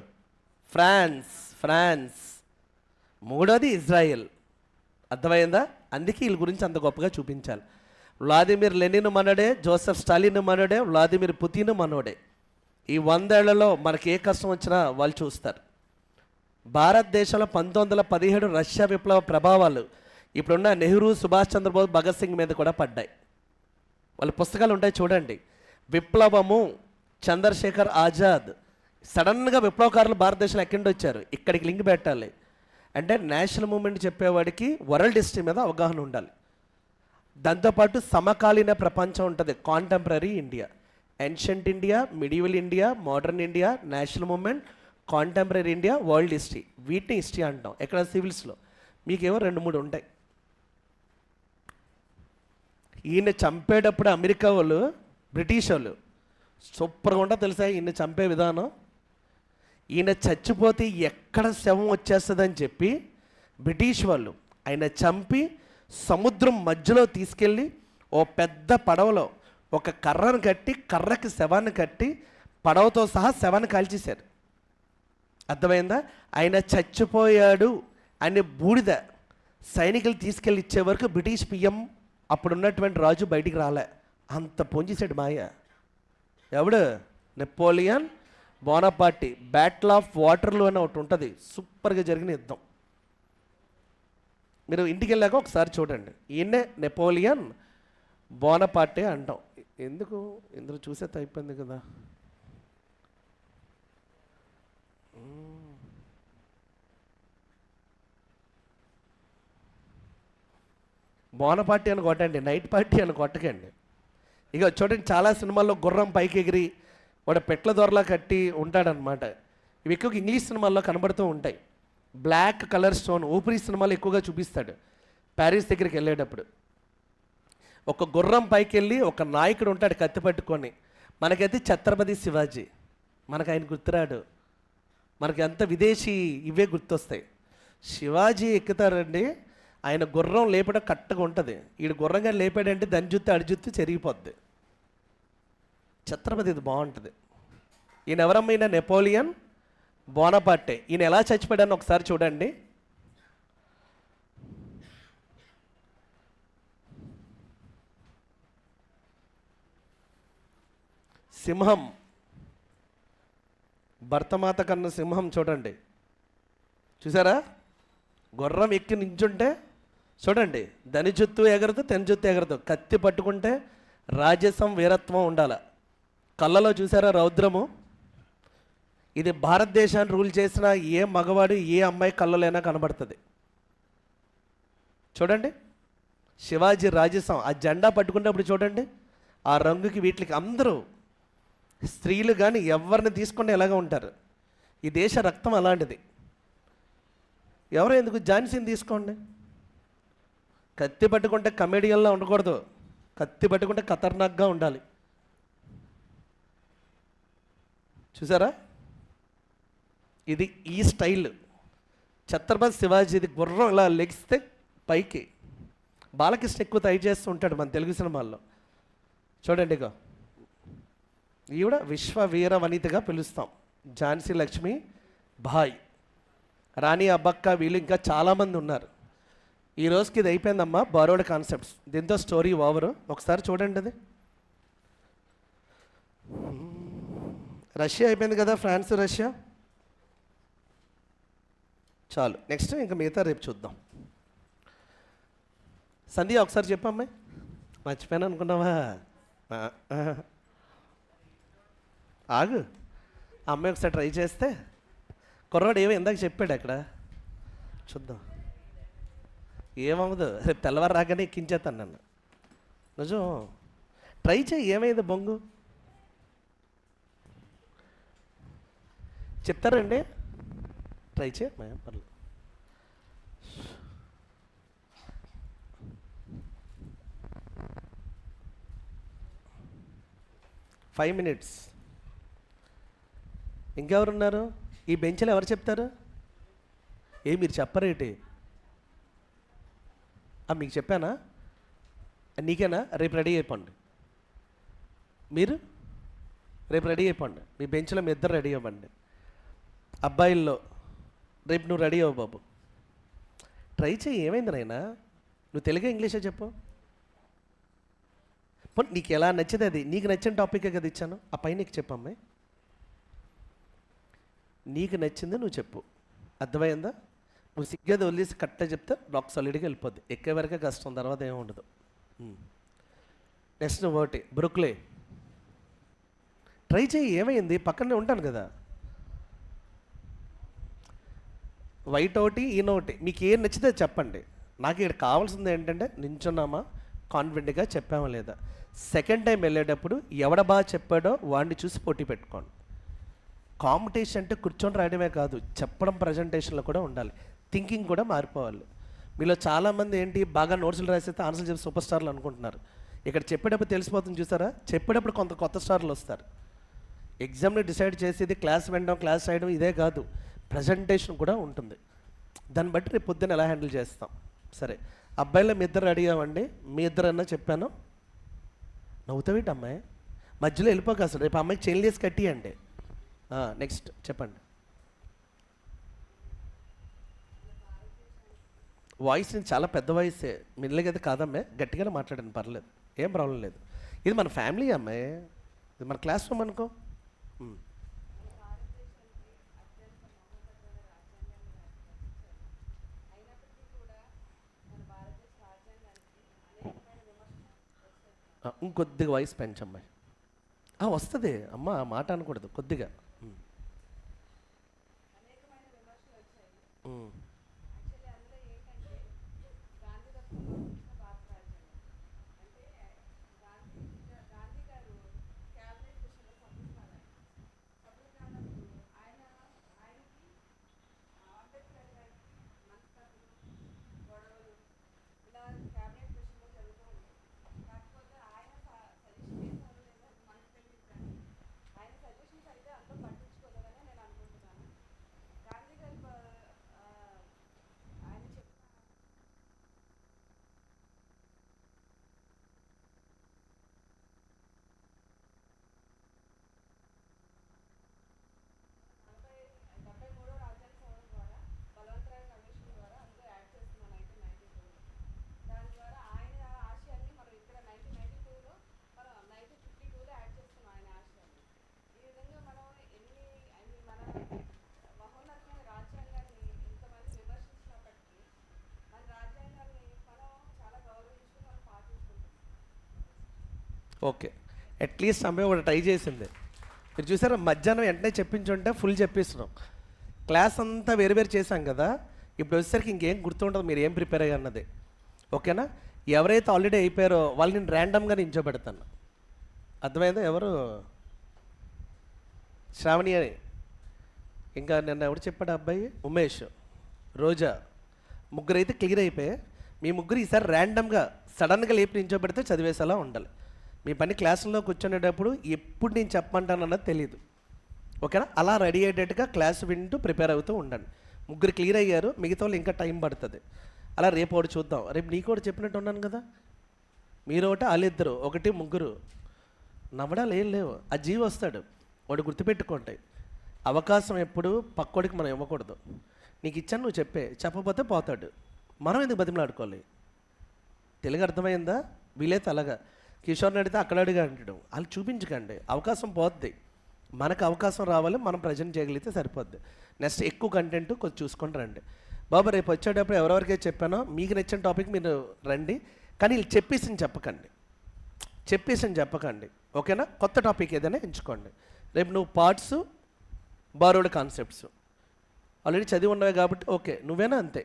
ఫ్రాన్స్. మూడోది ఇజ్రాయెల్. అర్థమైందా? అందుకే వీళ్ళ గురించి అంత గొప్పగా చూపించాలి. వ్లాదిమిర్ లెనిన్ మనోడే, జోసెఫ్ స్టాలిన్ మనోడే, వ్లాదిమిర్ పుతిన్ మనోడే. ఈ 100 ఏళ్లలో మనకి ఏ కష్టం వచ్చినా వాళ్ళు చూస్తారు. భారతదేశంలో 1917 రష్యా విప్లవ ప్రభావాలు ఇప్పుడున్న నెహ్రూ, సుభాష్ చంద్రబోస్, భగత్ సింగ్ మీద కూడా పడ్డాయి. వాళ్ళ పుస్తకాలు ఉంటాయి చూడండి. విప్లవము, చంద్రశేఖర్ ఆజాద్. సడన్గా విప్లవకారులు భారతదేశంలో ఎక్కడి నుండి వచ్చారు? ఇక్కడికి లింక్ పెట్టాలి. అంటే నేషనల్ మూమెంట్ చెప్పేవాడికి వరల్డ్ హిస్టరీ మీద అవగాహన ఉండాలి. దాంతోపాటు సమకాలీన ప్రపంచం ఉంటుంది. Contemporary India, ancient India, medieval India, modern India, national movement, contemporary India, world history. వీటిని హిస్టరీ అంటాం. ఎక్కడ? సివిల్స్లో మీకేమో 2-3 ఉంటాయి. ఈయన చంపేటప్పుడు అమెరికా వాళ్ళు, బ్రిటిష్ వాళ్ళు సూపర్గా ఉంటా తెలుసా ఈయన చంపే విధానం. ఈయన చచ్చిపోతే ఎక్కడ శవం వచ్చేస్తుందని చెప్పి బ్రిటిష్ వాళ్ళు ఆయన చంపి సముద్రం మధ్యలో తీసుకెళ్ళి ఓ పెద్ద పడవలో ఒక కర్రను కట్టి, కర్రకి శవాన్ని కట్టి పడవతో సహా శవాన్ని కాల్చేశారు. అర్థమైందా? ఆయన చచ్చిపోయాడు అని బూడిద సైనికులు తీసుకెళ్ళి ఇచ్చే వరకు బ్రిటిష్ పిఎం అప్పుడున్నటువంటి రాజు బయటికి రాలే. అంత పొంచేశాడు మాయ. ఎవడు? Napoleon Bonaparte. బ్యాటిల్ ఆఫ్ వాటర్లూ అని ఒకటి ఉంటుంది, సూపర్గా జరిగిన యుద్ధం. మీరు ఇంటికి వెళ్ళాక ఒకసారి చూడండి. ఈయనే నెపోలియన్ బోనపార్టీ అంటాం. ఎందుకు ఇందులో చూసే అయిపోయింది కదా. బోనపార్టీ అని కొట్టండి, నైట్ పార్టీ అని కొట్టకండి. ఇక చూడండి చాలా సినిమాల్లో గుర్రం పైకి ఎగిరి వాడు పెట్ల దొరలా కట్టి ఉంటాడనమాట. ఇవి ఎక్కువగా ఇంగ్లీష్ సినిమాల్లో కనబడుతూ ఉంటాయి. బ్లాక్ కలర్ స్టోన్ ఊపిరి సినిమాలు ఎక్కువగా చూపిస్తాడు. ప్యారిస్ దగ్గరికి వెళ్ళేటప్పుడు ఒక గుర్రం పైకి వెళ్ళి ఒక నాయకుడు ఉంటాడు కత్తి పట్టుకొని. మనకైతే ఛత్రపతి శివాజీ, మనకు ఆయన గుర్తురాడు. మనకి అంత విదేశీ ఇవే గుర్తొస్తాయి. శివాజీ ఎక్కుతారండి, ఆయన గుర్రం లేపడం కట్టగా ఉంటుంది. ఈడు గుర్రంగా లేపాడంటే దాని జుత్తు అడి జుత్తు చెరిగిపోద్ది. ఛత్రపతి ఇది బాగుంటుంది. ఈయన ఎవరమ్మైనా నెపోలియన్ బోనపార్టే. ఈయన ఎలా చచ్చిపోయాడని ఒకసారి చూడండి. సింహం, భర్తమాత కన్నా సింహం చూడండి. చూసారా? గుర్రం ఎక్కి నించుంటే చూడండి, దని జుత్తు ఎగరదు, తెని జుత్తు ఎగరదు. కత్తి పట్టుకుంటే రాజసం, వీరత్వం ఉండాలి. కళ్ళలో చూసారా రౌద్రము? ఇది భారతదేశాన్ని రూల్ చేసిన ఏ మగవాడు ఏ అమ్మాయి కళ్ళలోనైనా కనబడుతుంది. చూడండి, శివాజీ రాజసం ఆ జెండా పట్టుకున్నప్పుడు చూడండి, ఆ రంగుకి వీటికి అందరూ స్త్రీలు కానీ ఎవరిని తీసుకుంటే ఎలాగ ఉంటారు. ఈ దేశ రక్తం అలాంటిది. ఎవరో ఎందుకు ఝాన్సీని తీసుకోండి. కత్తి పట్టుకుంటే కమెడియన్లా ఉండకూడదు, కత్తి పట్టుకుంటే ఖతర్నాక్గా ఉండాలి. చూసారా, ఇది ఈ స్టైల్. ఛత్రపతి శివాజీది గుర్రం ఇలా లెగిస్తే పైకి. బాలకృష్ణ ఎక్కువ ట్రై చేస్తూ ఉంటాడు మన తెలుగు సినిమాల్లో. చూడండి, ఇక ఈవిడ విశ్వవీర వనితగా పిలుస్తాం, ఝాన్సీ లక్ష్మి భాయ్, రాణి అబ్బక్క, వీళ్ళు ఇంకా చాలామంది ఉన్నారు. ఈ రోజుకి ఇది అయిపోయిందమ్మా బారోడ్ కాన్సెప్ట్స్. దీంతో స్టోరీ ఓవరు. ఒకసారి చూడండి, అది రష్యా అయిపోయింది కదా, ఫ్రాన్స్ రష్యా. చాలు, నెక్స్ట్ ఇంకా మిగతా రేపు చూద్దాం. సంధ్య ఒకసారి చెప్పమ్మాయి, మర్చిపోయాను అనుకున్నావా? ఆగు, అమ్మాయి ఒకసారి ట్రై చేస్తే. కుర్రాడు ఏమో ఇందాక చెప్పాడు అక్కడ, చూద్దాం. ఏమవ్వదు, రేపు తెల్లవారు రాగానే ఎక్కించేస్తాను నన్ను. నిజం, ట్రై చేయి. ఏమైంది బొంగు చెప్తారండి, ట్రై చేయ పర్లేదు. Five minutes. ఇంకెవరున్నారు ఈ బెంచ్లో? ఎవరు చెప్తారు? మీరు చెప్పరేటి? మీకు చెప్పానా? నీకేనా? రేపు రెడీ అయిపోండి. మీరు రేపు రెడీ అయిపోండి. మీ బెంచ్లో మీ ఇద్దరు రెడీ అవ్వండి. అబ్బాయిల్లో రేపు నువ్వు రెడీ అవ్వు బాబు. ట్రై చేయి. ఏమైంది నాయనా? నువ్వు తెలుగు ఇంగ్లీషే చెప్పు. నీకు ఎలా నచ్చింది అది, నీకు నచ్చిన టాపికే కదా ఇచ్చాను. ఆ పైన నీకు చెప్పమ్మాయి, నీకు నచ్చింది నువ్వు చెప్పు. అర్థమైందా? నువ్వు సిగ్గేది వదిలేసి కట్ట చెప్తే రాక్ సాలిడ్గా వెళ్ళిపోద్ది. ఎక్కే వరకే కష్టం, తర్వాత ఏమి ఉండదు. నెక్స్ట్ నువ్వు ఒకటి బ్రుక్లే ట్రై చేయి. ఏమైంది? పక్కనే ఉంటాను కదా. వైట్ ఒకటి, ఈయన ఒకటి, మీకు ఏం నచ్చితే చెప్పండి. నాకు ఇక్కడ కావాల్సింది ఏంటంటే నించున్నామా, కాన్ఫిడెంట్గా చెప్పామా లేదా. సెకండ్ టైం వెళ్ళేటప్పుడు ఎవడ బాగా చెప్పాడో వాడిని చూసి పోటీ పెట్టుకోండి. కాంపిటీషన్ అంటే కూర్చొని రాయడమే కాదు, చెప్పడం ప్రజెంటేషన్లో కూడా ఉండాలి. థింకింగ్ కూడా మారిపోవాలి. మీలో చాలామంది ఏంటి, బాగా నోట్స్లు రాసేస్తే ఆన్సర్ చెప్పి సూపర్ స్టార్లు అనుకుంటున్నారు. ఇక్కడ చెప్పేటప్పుడు తెలిసిపోతుంది, చూసారా? చెప్పేటప్పుడు కొంత కొత్త స్టార్లు వస్తారు. ఎగ్జామ్ని డిసైడ్ చేసేది క్లాస్ వినడం, క్లాస్ రాయడం ఇదే కాదు, ప్రజెంటేషన్ కూడా ఉంటుంది. దాన్ని బట్టి రేపు పొద్దున్న ఎలా హ్యాండిల్ చేస్తాం. సరే, అబ్బాయిలో మీ ఇద్దరు రెడీ అవ్వండి. మీ ఇద్దరన్నా చెప్పాను. నవ్వుతావేంటి అమ్మాయి? మధ్యలో వెళ్ళిపోక అసలు. రేపు అమ్మాయికి చైన్ లేసి కట్టియండి. నెక్స్ట్ చెప్పండి. వాయిస్ చాలా పెద్ద వాయిసే, మిల్లగైతే కాదమ్మాయి, గట్టిగానే మాట్లాడండి, పర్లేదు, ఏం ప్రాబ్లం లేదు. ఇది మన ఫ్యామిలీ అమ్మాయి, ఇది మన క్లాస్ రూమ్ అనుకో. ఇంకొద్దిగా వాయిస్ పెంచమ్మాయి. వస్తుంది అమ్మ, ఆ మాట అనకూడదు, కొద్దిగా. ఓకే, అట్లీస్ట్ అమ్మాయి ఒకటి ట్రై చేసింది. మీరు చూసారా, మధ్యాహ్నం వెంటనే చెప్పించుంటే ఫుల్ చెప్పిస్తున్నాం. క్లాస్ అంతా వేరు వేరు చేశాం కదా, ఇప్పుడు వచ్చేసరికి ఇంకేం గుర్తుండదు మీరు ఏం ప్రిపేర్ అయ్యి అన్నది. ఓకేనా? ఎవరైతే ఆల్రెడీ అయిపోయారో వాళ్ళు నేను ర్యాండమ్గా నించోబెడతాను. అర్థమైందా? ఎవరు? శ్రావణి అని, ఇంకా నిన్న ఎవరు చెప్పాడు అబ్బాయి, ఉమేష్, రోజా, ముగ్గురు అయితే క్లియర్ అయిపోయాయి. మీ ముగ్గురు ఈసారి ర్యాండమ్గా సడన్గా లేపి నించోబెడితే చదివేసేలా ఉండాలి. మీ పని క్లాసుల్లో కూర్చునేటప్పుడు ఎప్పుడు నేను చెప్పమంటానన్నది తెలియదు. ఓకేనా? అలా రెడీ అయ్యేటట్టుగా క్లాస్ వింటూ ప్రిపేర్ అవుతూ ఉండండి. ముగ్గురు క్లియర్ అయ్యారు, మిగతా వాళ్ళు ఇంకా టైం పడుతుంది. అలా రేపు ఒకటి చూద్దాం. రేపు నీకు కూడా చెప్పినట్టు ఉన్నాను కదా, మీరు ఒకటి వాళ్ళిద్దరు ఒకటి ముగ్గురు. నవ్వడాలు ఏం లేవు. ఆ జీవి వస్తాడు, వాడు గుర్తుపెట్టుకోండి. అవకాశం ఎప్పుడు పక్కోడికి మనం ఇవ్వకూడదు. నీకు ఇచ్చాను, నువ్వు చెప్పకపోతే పోతాడు. మనం ఎందుకు బతిమలాడుకోవాలి? తెలుగు అర్థమైందా? వీలైతే అలాగా కిషోర్ని అడిగితే అక్కడ అడిగా అంటాడు. వాళ్ళు చూపించకండి, అవకాశం పోద్ది. మనకు అవకాశం రావాలి, మనం ప్రజెంట్ చేయగలిగితే సరిపోద్ది. నెక్స్ట్ ఎక్కువ కంటెంట్ కొంచెం చూసుకొని రండి బాబు. రేపు వచ్చేటప్పుడు ఎవరెవరికైతే చెప్పానో మీకు నచ్చిన టాపిక్ మీరు రండి, కానీ వీళ్ళు చెప్పేసి చెప్పకండి. ఓకేనా? కొత్త టాపిక్ ఏదైనా ఎంచుకోండి. రేపు నువ్వు పార్ట్స్, బారోడ్ కాన్సెప్ట్స్ ఆల్రెడీ చదివి ఉన్నవి కాబట్టి ఓకే, నువ్వేనా అంతే.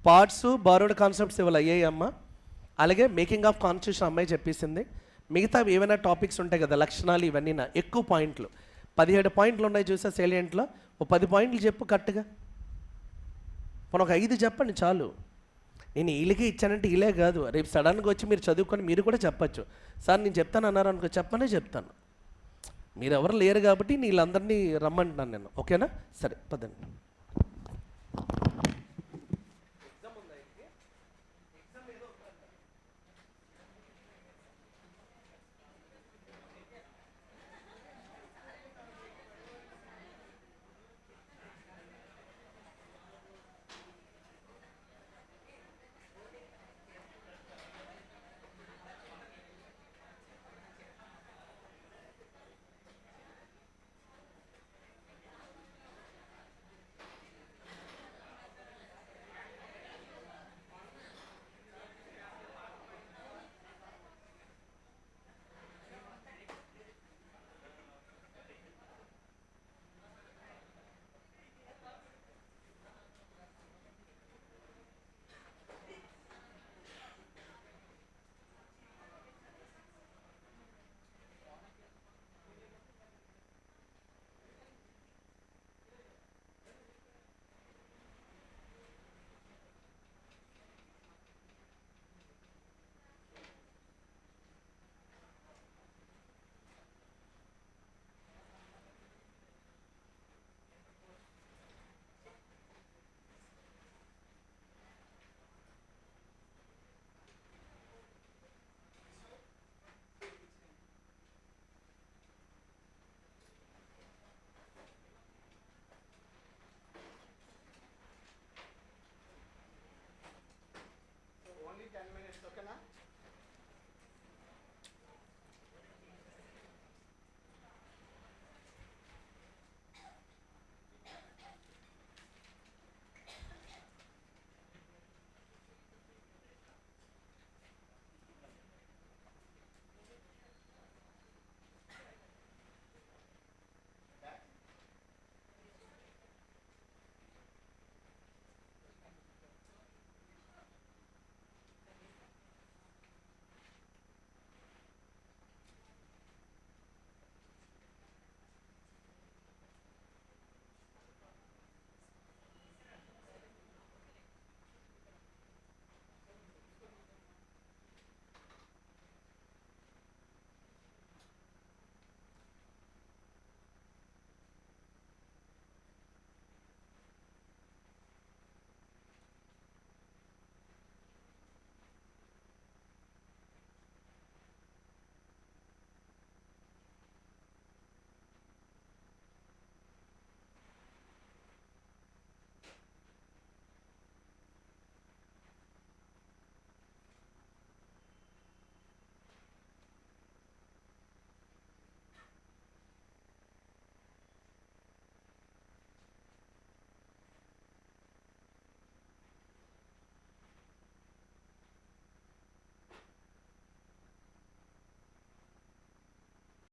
పార్ట్స్, బారోడ్ కాన్సెప్ట్స్ ఇవాళ అయ్యాయి అమ్మ. అలాగే మేకింగ్ ఆఫ్ కాన్స్టిట్యూషన్ అమ్మాయి చెప్పేసింది. మిగతా ఏమైనా టాపిక్స్ ఉంటాయి కదా, లక్షణాలు, ఇవన్నీ నా ఎక్కువ పాయింట్లు 17 పాయింట్లు ఉన్నాయి చూసా సేలియంట్లో. ఓ 10 పాయింట్లు చెప్పు కరెక్ట్గా. మనం ఒక 5 చెప్పండి చాలు. నేను వీళ్ళకి ఇచ్చానంటే వీళ్ళే కాదు, రేపు సడన్గా వచ్చి మీరు చదువుకొని మీరు కూడా చెప్పచ్చు. సార్ నేను చెప్తాను అన్నారు అనుకో, చెప్పనే చెప్తాను. మీరు ఎవరు లేరు కాబట్టి వీళ్ళందరినీ రమ్మంటున్నాను నేను. ఓకేనా? సరే పదండి.